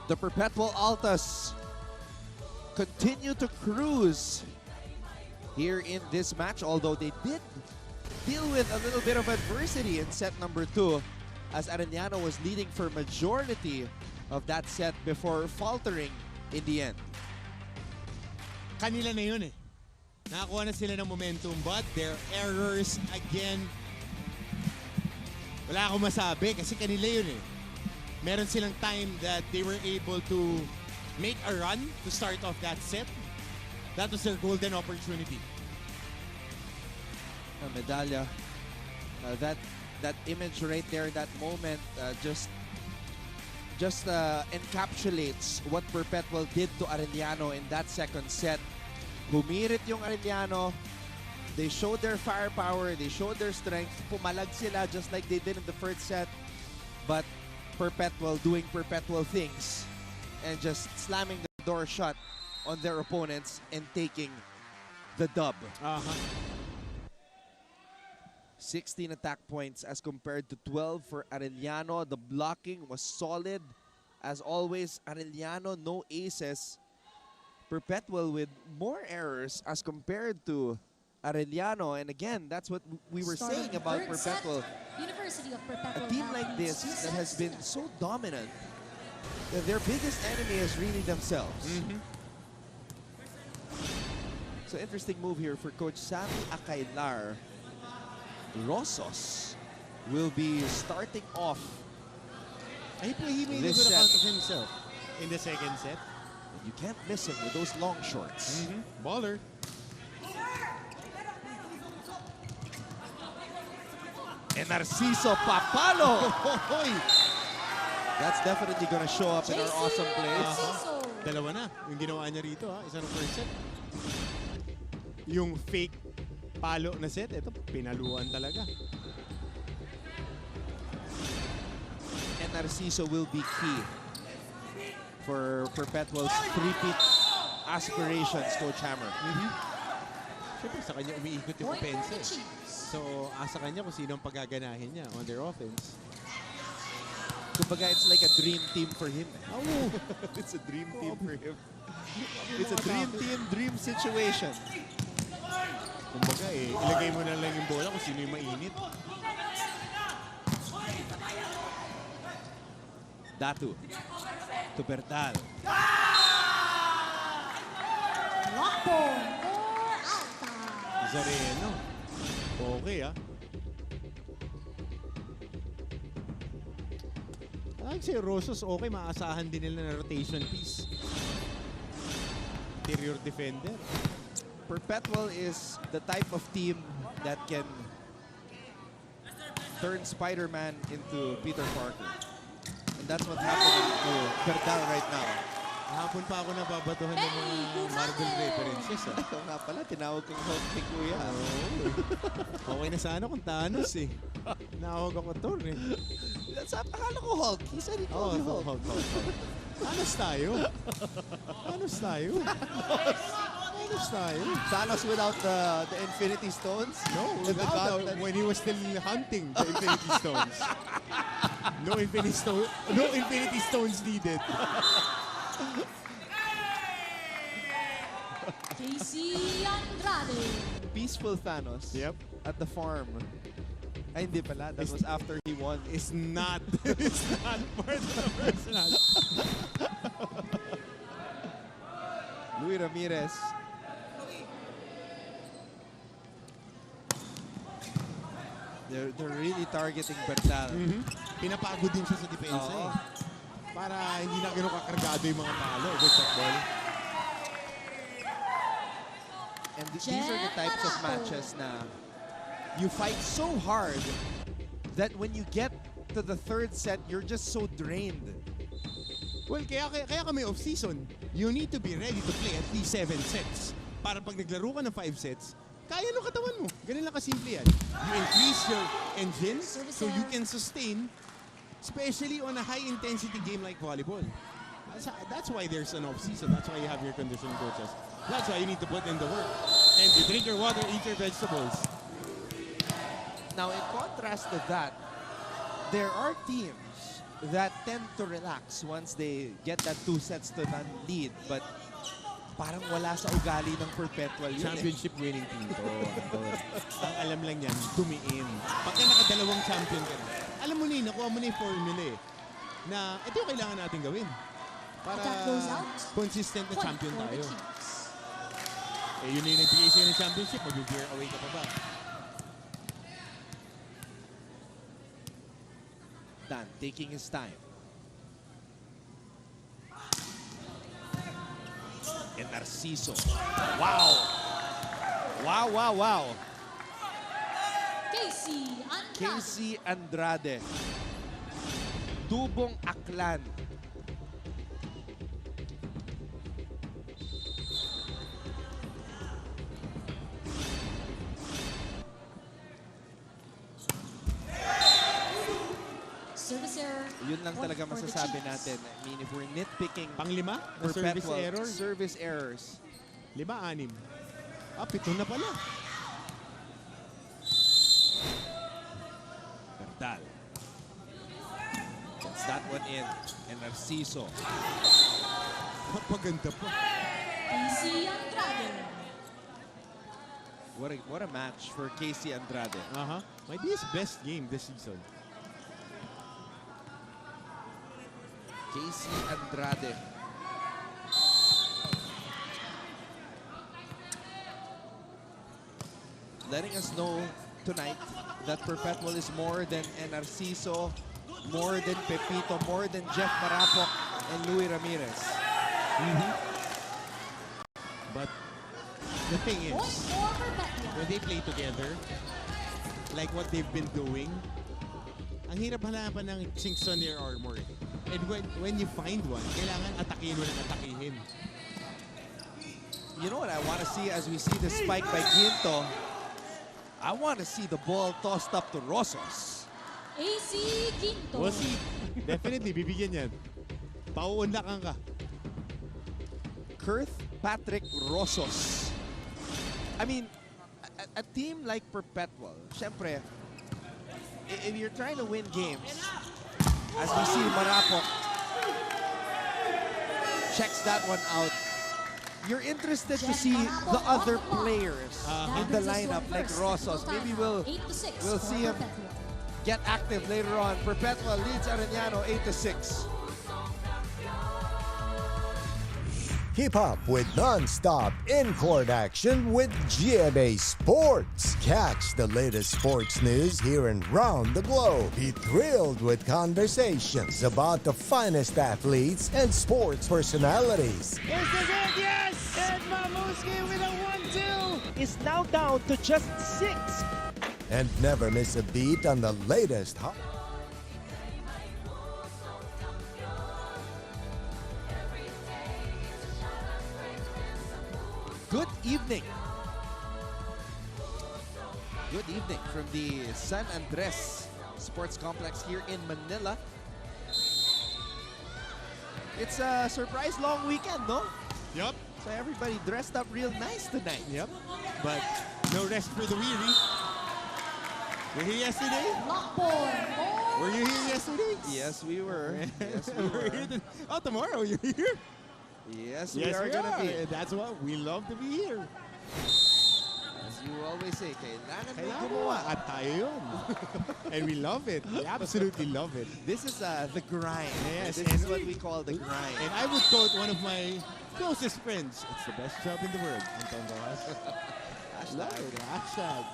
The Perpetual Altas continue to cruise here in this match, although they did deal with a little bit of adversity in set number 2 as Arellano was leading for majority of that set before faltering in the end. Kanila na yun eh. Nakakuha na sila ng momentum but their errors again. Wala akong masabi kasi kanila yun eh. Meron silang time that they were able to make a run to start off that set. That was their golden opportunity. A medalya. That image right there, that moment, just encapsulates what Perpetual did to Arellano in that second set. Humirit yung Arellano. They showed their firepower. They showed their strength. Pumalag sila just like they did in the first set. But Perpetual doing Perpetual things and just slamming the door shut on their opponents and taking the dub. 16 attack points as compared to 12 for Arellano. The blocking was solid. As always, Arellano, no aces. Perpetual with more errors as compared to Arellano. And again, that's what we were saying about Perpetual. University of Perpetual A team like this that has been so dominant, that their biggest enemy is really themselves. So interesting move here for Coach Sammy Akailar. Rosos will be starting off. He made a this good set. account of himself in the second set. You can't miss him with those long shorts. Baller. And Narciso Papalo. That's definitely gonna show up in our awesome plays. Dalawa na yung ginawa niya rito ha. Isa ng first set. Yung fake palo na set, ito pinaluan talaga. And Narciso will be key for Perpetual's three-peat aspirations, Coach Hammer. Siyempre sa kanya umiikot yung offense eh. So, asa kanya kung sino ang pagaganahin niya on their offense. Kumbaga, it's like a dream team for him. Oh. It's a dream team for him. It's a dream team, dream situation. Kumbaga eh, ilagay mo na lang yung bola kung sino yung mainit. Datu. To Berdal. Lockball for Alta. Zareno. Okay ah. Actually, Rosos okay, maasahan din nila na rotation piece. Interior defender. Perpetual is the type of team that can turn Spider-Man into Peter Parker. And that's what happened to Berdal right now. Hapon pa ako nababatuhan ng mga Marvel references. Ito nga pala, tinawag kong Hulk ni Kuya. Okay na sana kung Thanos eh. Nawag ako to eh. Akala ko Hulk. He said he called you Hulk. Hulk. Honest tayo. Honest tayo. Honest tayo. Thanos without the Infinity Stones? No, when he was still hunting the Infinity Stones. No Infinity Stones needed. Casey Andrade. Peaceful Thanos. Yep. At the farm. Ay, hindi pala. That was after he won. It's not. It's not part of the personal. Luis Ramirez. They're really targeting Bertal. Pinapagod din siya sa depensa eh. Para hindi na gano'ng kakargado yung mga palo with that ball. And these are the types of matches na you fight so hard that when you get to the third set, you're just so drained. Well, kaya kami off-season, you need to be ready to play at least 7 sets. Para pag naglaro ka ng 5 sets, kaya nung katawan mo. Ganun lang kasimple yan. You increase your engine so you can sustain, especially on a high-intensity game like volleyball. That's why there's an off-season. That's why you have your conditioning coaches. That's why you need to put in the work. And you drink your water, eat your vegetables. Now, in contrast to that, there are teams that tend to relax once they get that 2 sets to none lead. But parang wala sa ugali ng Perpetual yun. Championship winning team to. Ang alam lang yan, tumiin. Pagka nakadalawang champion ka na, alam mo na yun, nakuha mo na yung formula eh. Na ito yung kailangan natin gawin. Para consistent na champion tayo. Eh, yun yung nagbigay sa'yo ng championship, mag-veer away ka pa ba? Dan taking his time. And Narciso. Wow! Wow, wow, wow. Casey Andrade. Dubong Aklan. Yun lang talaga masasabi natin. I mean, if we're nitpicking Pang-5? Perpetual Service errors. 5, 6. 7 na pala. Bertal. Gets that one in. And Narciso. Napaganda pa. Casey Andrade. What a match for Casey Andrade. Might be his best game this season. Casey Andrade. Letting us know tonight that Perpetual is more than Narciso, more than Pepito, more than Jeff Marapok and Luis Ramirez. But the thing is, when they play together, like what they've been doing, ang hirap hanapan ng chinks on their armor. And when you find one, kailangan atakihin mo ng atakihin. You know what I want to see as we see the spike by Ginto? I want to see the ball tossed up to Rossos. AC Ginto. We'll see. Definitely, bibigyan yan. Pauunlakan ka. Kurth Patrick Rossos. I mean, a team like Perpetual, syempre, if you're trying to win games, as we see Marapok checks that one out, you're interested to see the other players in the lineup like Rossos. Maybe we'll see him get active later on. Perpetual leads Arellano 8-6. Keep up with non-stop in-court action with GMA Sports. Catch the latest sports news here and round the globe. Be thrilled with conversations about the finest athletes and sports personalities. Is this it? Yes! And Mamuski with a 1-2 is now down to just 6. And never miss a beat on the latest Good evening. Good evening from the San Andres Sports Complex here in Manila. It's a surprise long weekend, no? Yup. So everybody dressed up real nice tonight. Yep. But no rest for the weary. Were you here yesterday? Were you here yesterday? Yes, we were. Yes, we We're were. here oh, tomorrow you're here? Yes, we are gonna be. And that's what we love to be here. As you always say, kailangan may Kailangan gumawa. at tayo yun. And we love it. We absolutely love it. This is the grind. Yes, This and is what we call the grind. And I would quote one of my closest friends. It's the best job in the world. Anton Rojas. Love it. Hashtag.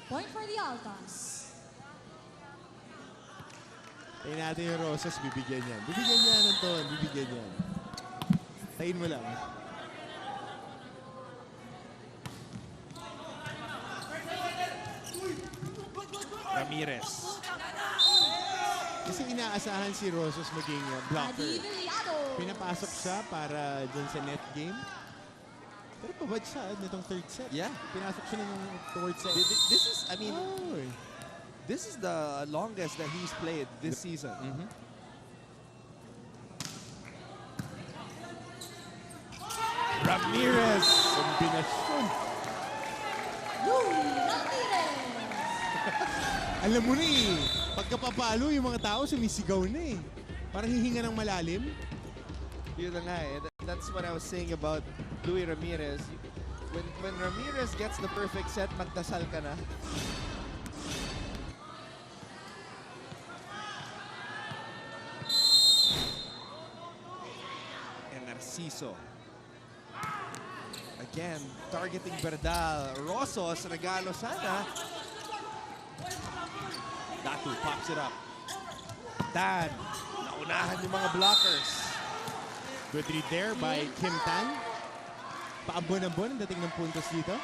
Point for the Altas. Tayo natin yung Rosas, bibigyan yan. Bibigyan yan, Anton. Bibigyan yan. Tayin mo lang. Ramirez. Kasi inaasahan si Rosas maging blocker. Pinapasok siya para dyan sa net game. Pero pabad siya nitong third set. Yeah. Pinasok siya ng fourth set. This is, I mean, this is the longest that he's played this season. Ramirez. Kombinasyon. Ramirez. Alam mo na eh, pagkapapalo yung mga tao sumisigaw na eh. Parang hihinga ng malalim. Yun na nga eh. That's what I was saying about Louis Ramirez. When Ramirez gets the perfect set, magdasal ka na. And Narciso. Again, targeting Berdal. Rosos, regalo sana. Datu pops it up. Dan, naunahan yung mga blockers. Good read there by Kim Tan. Paambon-ambon ang dating ng puntos dito.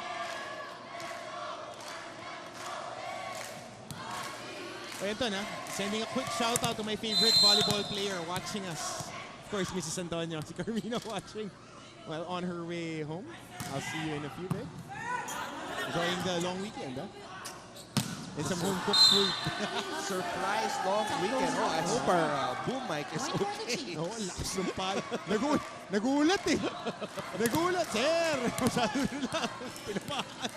O ito na, sending a quick shout out to my favorite volleyball player watching us. Of course, Mrs. Antonio, si Carmina watching while on her way home. I'll see you in a few, babe. Enjoying the long weekend, huh? And some home-cooked food. Surprise long weekend. Oh, I hope our boom mic is okay. Oo, lakas ng pala. Nagulat eh. Nagulat, sir. Masyado lang. Tinamaan.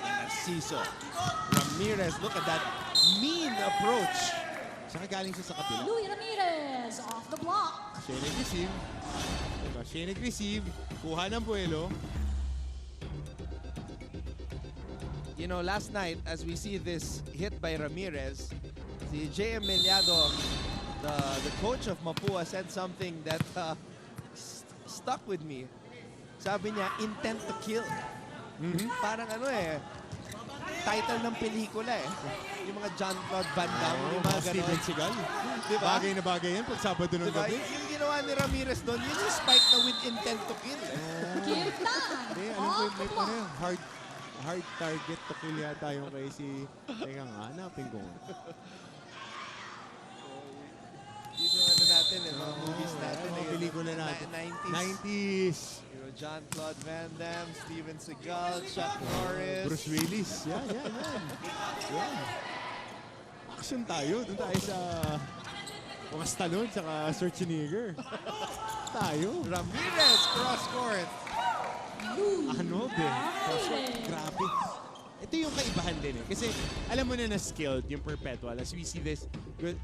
Narciso. Ramirez, look at that mean approach. Saka galing siya sa kabila. Louis Ramirez off the block. Siya nag-receive. Diba? Siya nag-receive. Kuha ng buwelo. You know, last night, as we see this hit by Ramirez, si J.M. Meliado, the coach of Mapua, said something that stuck with me. Sabi niya, intent to kill. Parang ano eh, title ng pelikula eh. Yung mga Jean-Claude Van Damme, yung mga gano'n. Steven Seagal. Diba? Bagay na bagay yan pag Sabado ng Diba? gabi. Yung ginawa ni Ramirez doon, yun yung spike na with intent to kill. Kita! Hindi, alam ko may ano yun, hard target to kill yata yung kay si... Teka nga, hanapin ko. Yun yung ano natin eh, mga movies natin. Mga pelikula natin. 90s. 90s. You know, Jean-Claude Van Damme, Steven Seagal, Chuck Norris. Bruce Willis. Yan. Action tayo. Doon tayo sa... mga Stallone, saka Schwarzenegger. Tayo. Ramirez, cross-court. Ano, Ben? Grabe. Ito yung kaibahan din eh. Kasi alam mo na skilled yung Perpetual. As we see this,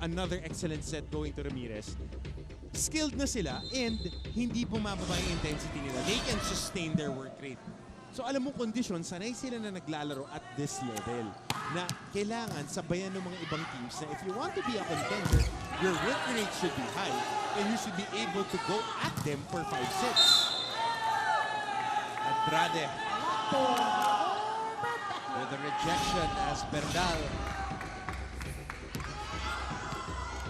another excellent set going to Ramirez. Skilled na sila and hindi bumababa yung intensity nila. They can sustain their work rate. So alam mo kondisyon, sanay sila na naglalaro at this level. Na kailangan sabayan ng mga ibang teams na if you want to be a contender, your work rate should be high and you should be able to go at them for 5 sets. Andrade. With a rejection as Berdal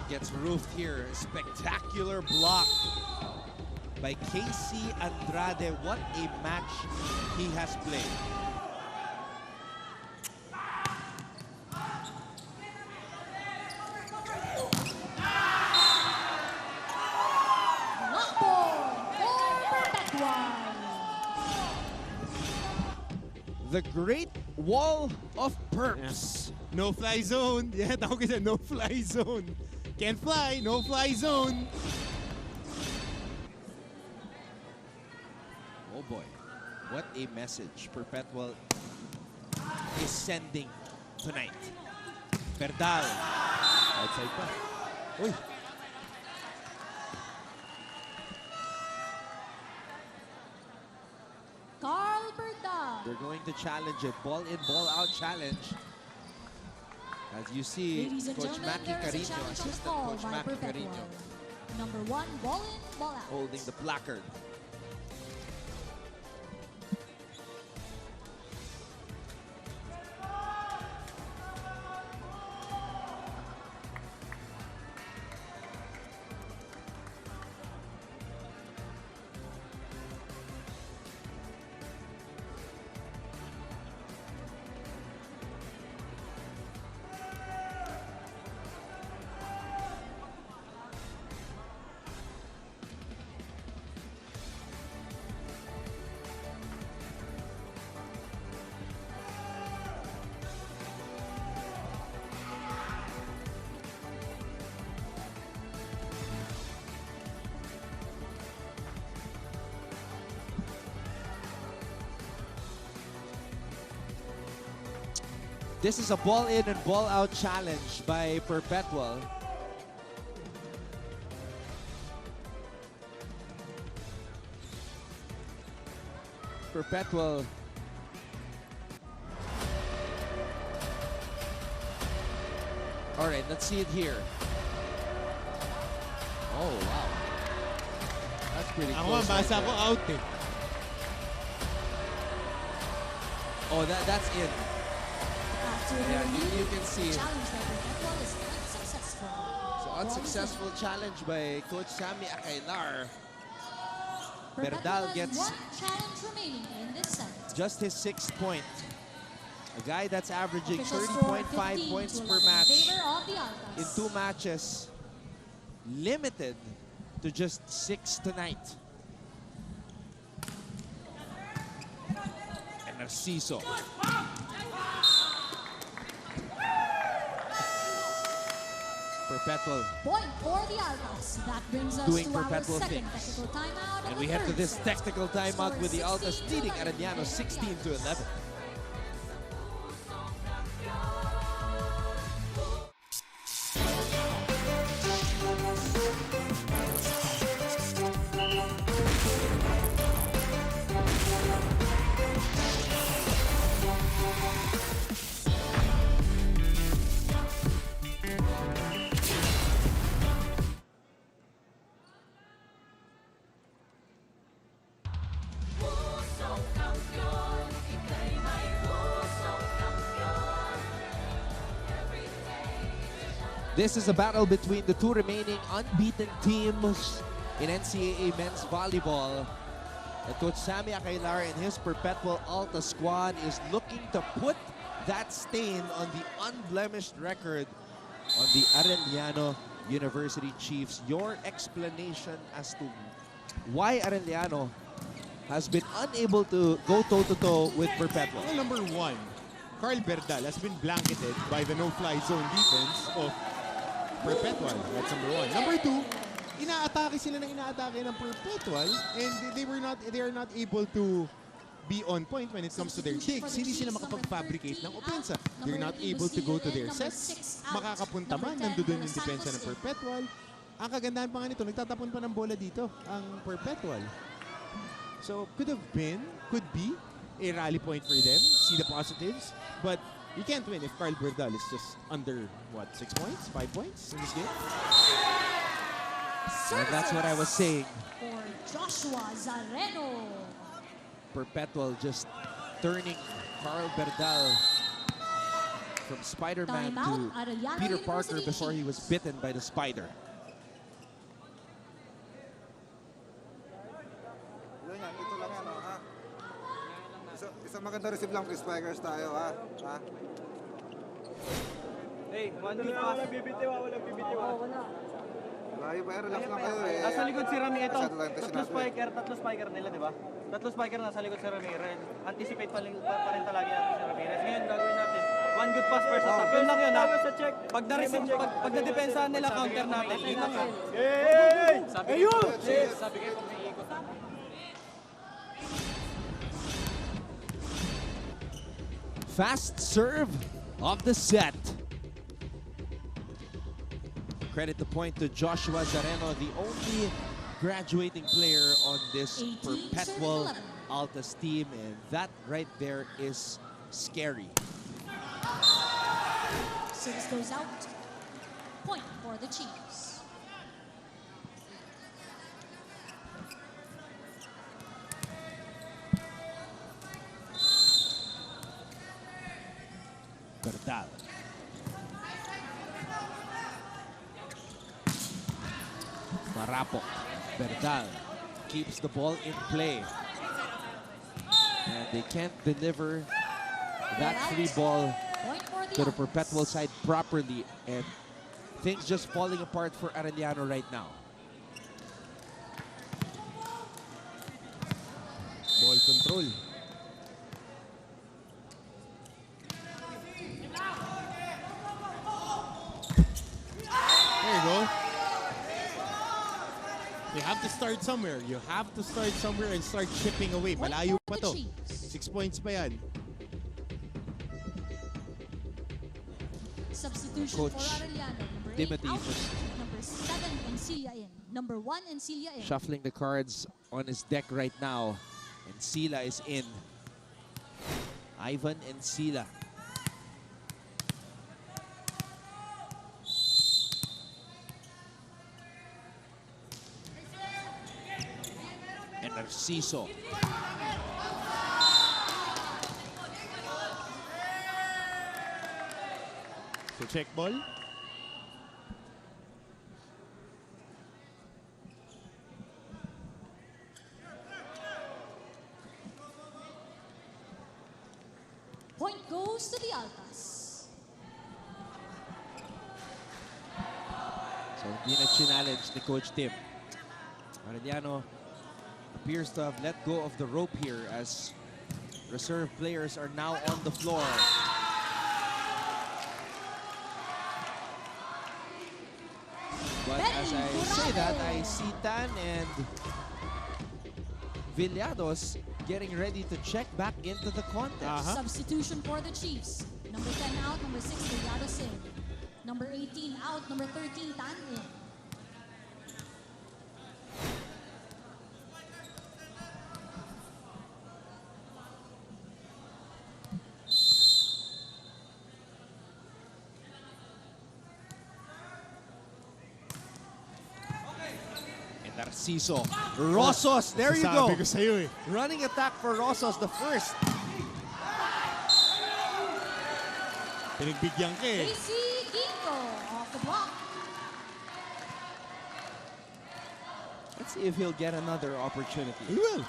gets roofed here. Spectacular block by Casey Andrade. What a match he has played. The Great Wall of Perps. No-fly zone. Yeah, tawag ko siya, no-fly zone. Can't fly, no-fly zone. Oh boy, what a message Perpetual is sending tonight. Perdal. Outside pa. Uy. Carl Berta. They're going to challenge it. Ball in, ball out challenge. As you see, Ladies and Coach gentlemen, Maki there is a Carino, challenge on the assistant call Coach by Maki Perpetual. Carino, Number 1, ball in, ball out. holding the placard. This is a ball in and ball out challenge by Perpetual. Perpetual. All right, let's see it here. Oh, wow. That's pretty Ako close. basa right ko there. out eh. Oh, that's in. After the Yeah, review, you can see it. challenge by Perpetual is unsuccessful. So unsuccessful challenge by Coach Sammy Akailar. Perpetual Berdal has gets one challenge remaining in this set. just his 6th point. A guy that's averaging Official score 30.5 15 points to per 11 match in favor of the Altas. in 2 matches. Limited to just 6 tonight. And Narciso. Perpetual. Point for the Altas. That brings us Doing to our Perpetual second things. technical timeout. And of we the head to third this set. technical timeout Score with the Altas 16 to leading 11 in Arellano favor of the 16 to 11. This is a battle between the 2 remaining unbeaten teams in NCAA men's volleyball. And Coach Sammy Akailar and his Perpetual Alta squad is looking to put that stain on the unblemished record on the Arellano University Chiefs. Your explanation as to why Arellano has been unable to go toe-to-toe with Perpetual. Well, number 1, Carl Berdal has been blanketed by the no-fly zone defense of Perpetual. That's number 1. Number 2, inaatake sila ng inaatake ng Perpetual and they are not able to be on point when it comes to their digs. Hindi sila makapag-fabricate ng opensa. They're not able to go to their sets. Makakapunta man, nandoon yung depensa ng Perpetual. Ang kagandahan pa nga nito, nagtatapon pa ng bola dito, ang Perpetual. So, could be a rally point for them. See the positives. But you can't win if Carl Berdal is just under, what, 6 points? 5 points in this game? And that's what I was saying. For Joshua Zareno. Perpetual just turning Carl Berdal from Spider-Man to Timeout, Arellano Peter Parker University before he was bitten by the spider. Yun yan, ito lang yan, ha? Isang maganda receive lang, Chris Spikers tayo, ha? Hey, 1 2 pass. Wala bibitiw, wala bibitiw. Wala Tayo pa, relax lang kayo eh. Nasa likod si Rami ito. Masyado tayong testing natin. Tatlo spiker nila, di ba? Tatlo spiker nasa likod si Ramirez. Anticipate pa rin palagi natin si Ramirez. Ngayon, gagawin natin. One good pass first attack. Yun lang yun, ha? Pag na-depensahan nila, counter natin. Ikot ka. Sabi kayo kung may ikot. Fast serve of the set. Credit the point to Joshua Zareno, the only graduating player on this Perpetual Altas team, and that right there is scary. Service goes out. Point for the Chiefs. Berdal. Marapok. Berdal keeps the ball in play. And they can't deliver that free ball to the Perpetual side properly. And things just falling apart for Arellano right now. Ball control. There you go. You have to start somewhere. You have to start somewhere and start chipping away. Malayo pa to. 6 points pa yan. Substitution Coach for Arellano. Number 8 Timothy out. just Number 7, Encilla in. Number 1, Encilla in. shuffling the cards on his deck right now. And Sila is in. Ivan and Sila. And Narciso. So check ball. Point goes to the Altas. So hindi na challenge ni Coach Tim. Arellano appears to have let go of the rope here as reserve players are now on the floor. But as I say that, I see Tan and Villados getting ready to check back into the contest. Substitution for the Chiefs. Number 10 out, number 6, Villados in. Number 18 out, number 13, Tan in. Narciso. Rosos, there you go. Sabi ko sa'yo eh. Running attack for Rosos, the first. Pinagbigyan ka eh. AC Ginko off the block. Let's see if he'll get another opportunity. He will.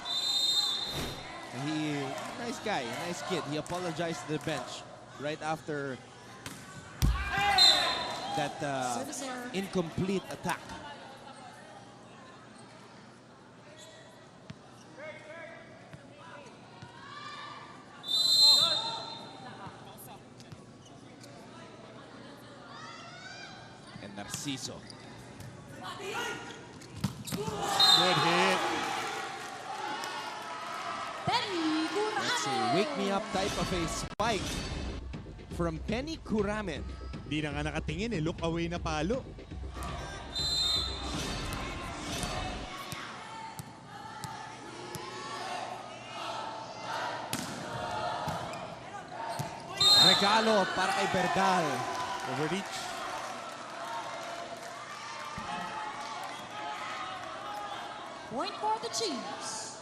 Nice guy, nice kid. He apologized to the bench right after that incomplete attack. Narciso. Good hit. That's a wake me up type of a spike from Penny Kuramen. Di na nga nakatingin eh. Look away na palo. Regalo para kay Berdal. Overreach. Point for the Chiefs.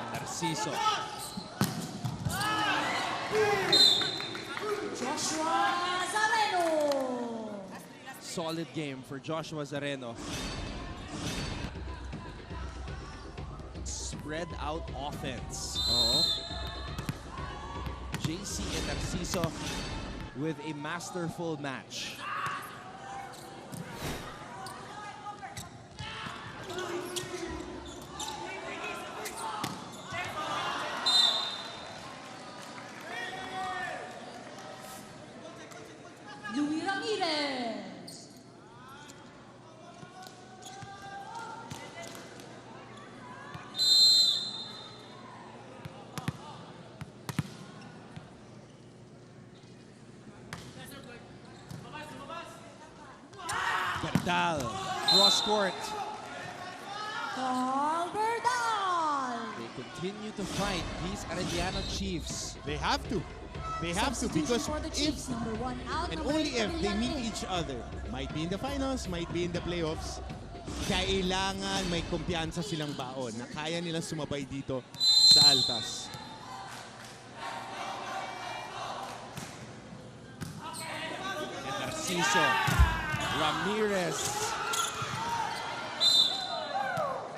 Narciso. Joshua Zareno. Solid game for Joshua Zareno. spread out offense. JC and Narciso with a masterful match. Louis Ramirez. Berdal, cross court. Carl Berdal. They continue to fight these Arellano Chiefs. They have to. They have to because For the if Chiefs, number 1 out. and number only 8 if they meet Arellano. each other, might be in the finals, might be in the playoffs, kailangan may kumpiyansa silang baon na kaya nilang sumabay dito sa altas. And Narciso, Ramirez.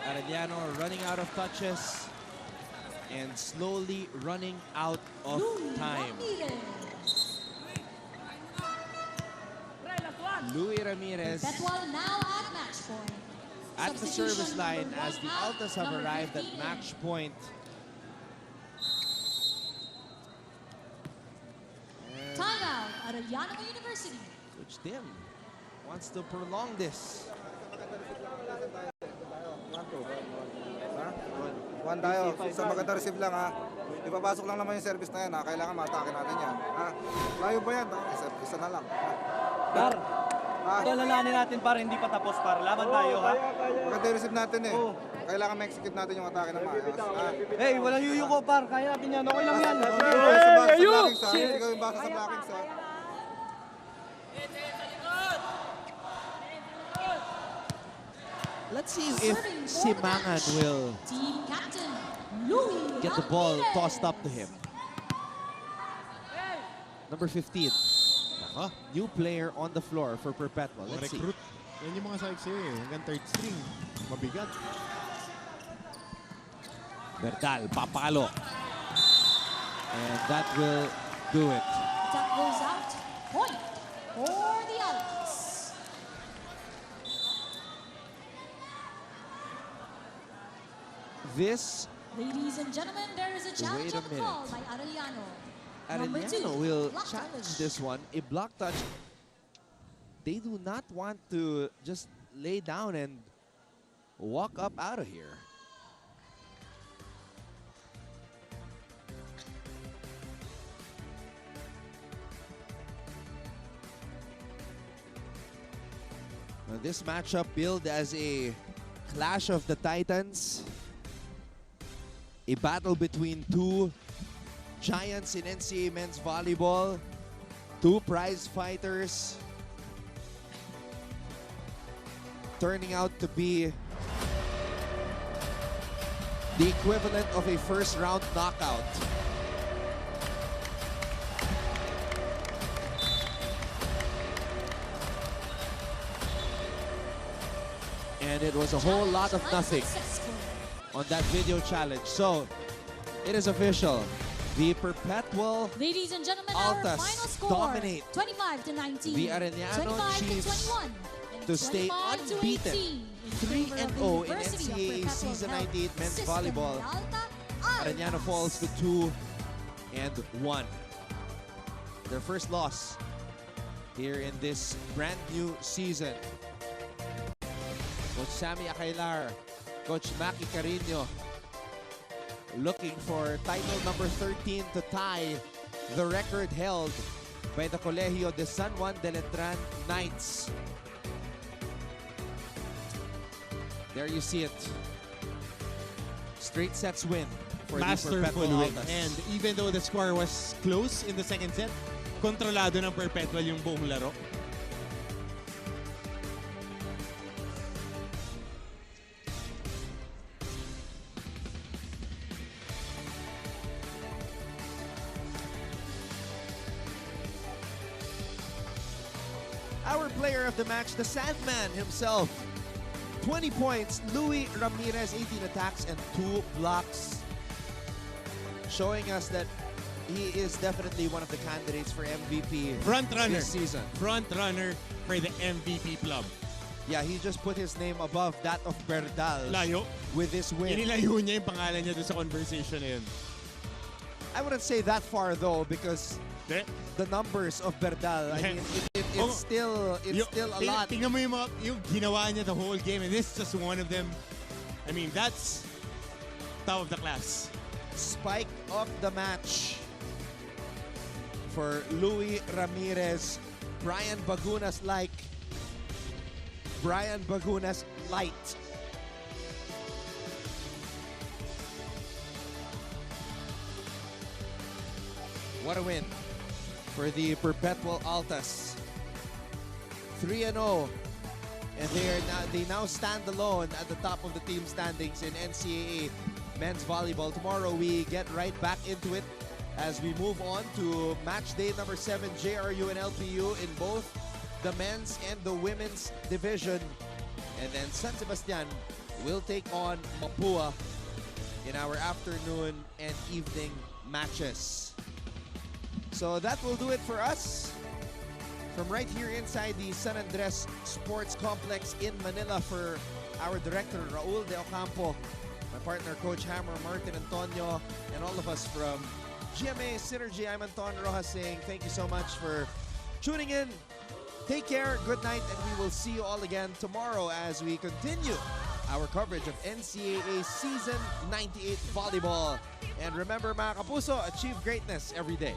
Arellano running out of touches and slowly running out of time. Louis Ramirez Perpetual now at match point. at the service line as the Altas have arrived at match point. And Timeout, Arellano University. Coach Tim wants to prolong this. One tayo. Sa maganda receive lang ha. Ipapasok lang naman yung service na yan ha. Kailangan matake natin yan. Ha? Layo ba yan? Isa na lang. Par, ito lalanin natin para hindi pa tapos par. Laban tayo ha. Maganda yung receive natin eh. Kailangan ma-execute natin yung atake na maayos. Hey, walang yuyu ko par. Kaya natin yan. Okay lang yan. Ikaw yung basa sa blockings ha. Let's see if Simangan will Team captain, Louis get the ball Ramirez. tossed up to him. Number 15. New player on the floor for Perpetual. Let's see. Recruit. Yan yung mga sabi sa'yo eh. Hanggang third string. Mabigat. Berdal, papalo. And that will do it. That goes out. Point for the Altas. This Ladies and gentlemen, there is a challenge on the call by Arellano. Number 2, Arellano will block challenge touch. this one. A block touch. They do not want to just lay down and walk up out of here. Now, this matchup billed as a clash of the Titans. A battle between two giants in NCAA men's volleyball. Two prize fighters. Turning out to be the equivalent of a first-round knockout. And it was a whole lot of nothing on that video challenge. So, it is official. The Perpetual Ladies and gentlemen, our Altas final score, dominate 25-19, the Arellano 25-21, Chiefs and to stay 25-18 unbeaten, in favor of the 3-0 in University of NCAA Perpetual Season Health 98 men's System volleyball. Alta Arellano Altas. falls to 2-1. Their first loss here in this brand new season. Coach Sammy Acailar, Coach Maki Carino, looking for title number 13 to tie the record held by the Colegio de San Juan de Letran Knights. There you see it. Straight sets win for Masterful the Perpetual win. Altas. And even though the score was close in the second set, kontrolado ng Perpetual yung buong laro. Our player of the match, the Sandman himself. 20 points. Louis Ramirez, 18 attacks and 2 blocks. Showing us that he is definitely one of the candidates for MVP this season. Front runner for the MVP plum. Yeah, he just put his name above that of Berdal Layo. with this win. Inilayo niya yung pangalan niya doon sa conversation na yun. I wouldn't say that far though because the numbers of Berdal, I mean, it's still a lot. Tingnan mo yung ginawa niya the whole game, and this is just one of them. I mean, that's top of the class. Spike of the match for Louis Ramirez. Brian Bagunas light. What a win for the Perpetual Altas. 3-0. And they now stand alone at the top of the team standings in NCAA men's volleyball. Tomorrow we get right back into it as we move on to match day number 7, JRU and LPU in both the men's and the women's division. And then San Sebastian will take on Mapua in our afternoon and evening matches. So that will do it for us from right here inside the San Andres Sports Complex in Manila. For our director, Raul De Ocampo, my partner, Coach Hammer, Martin Antonio, and all of us from GMA Synergy, I'm Anton Rojas saying thank you so much for tuning in. Take care, good night, and we will see you all again tomorrow as we continue our coverage of NCAA Season 98 Volleyball. And remember mga kapuso, achieve greatness every day.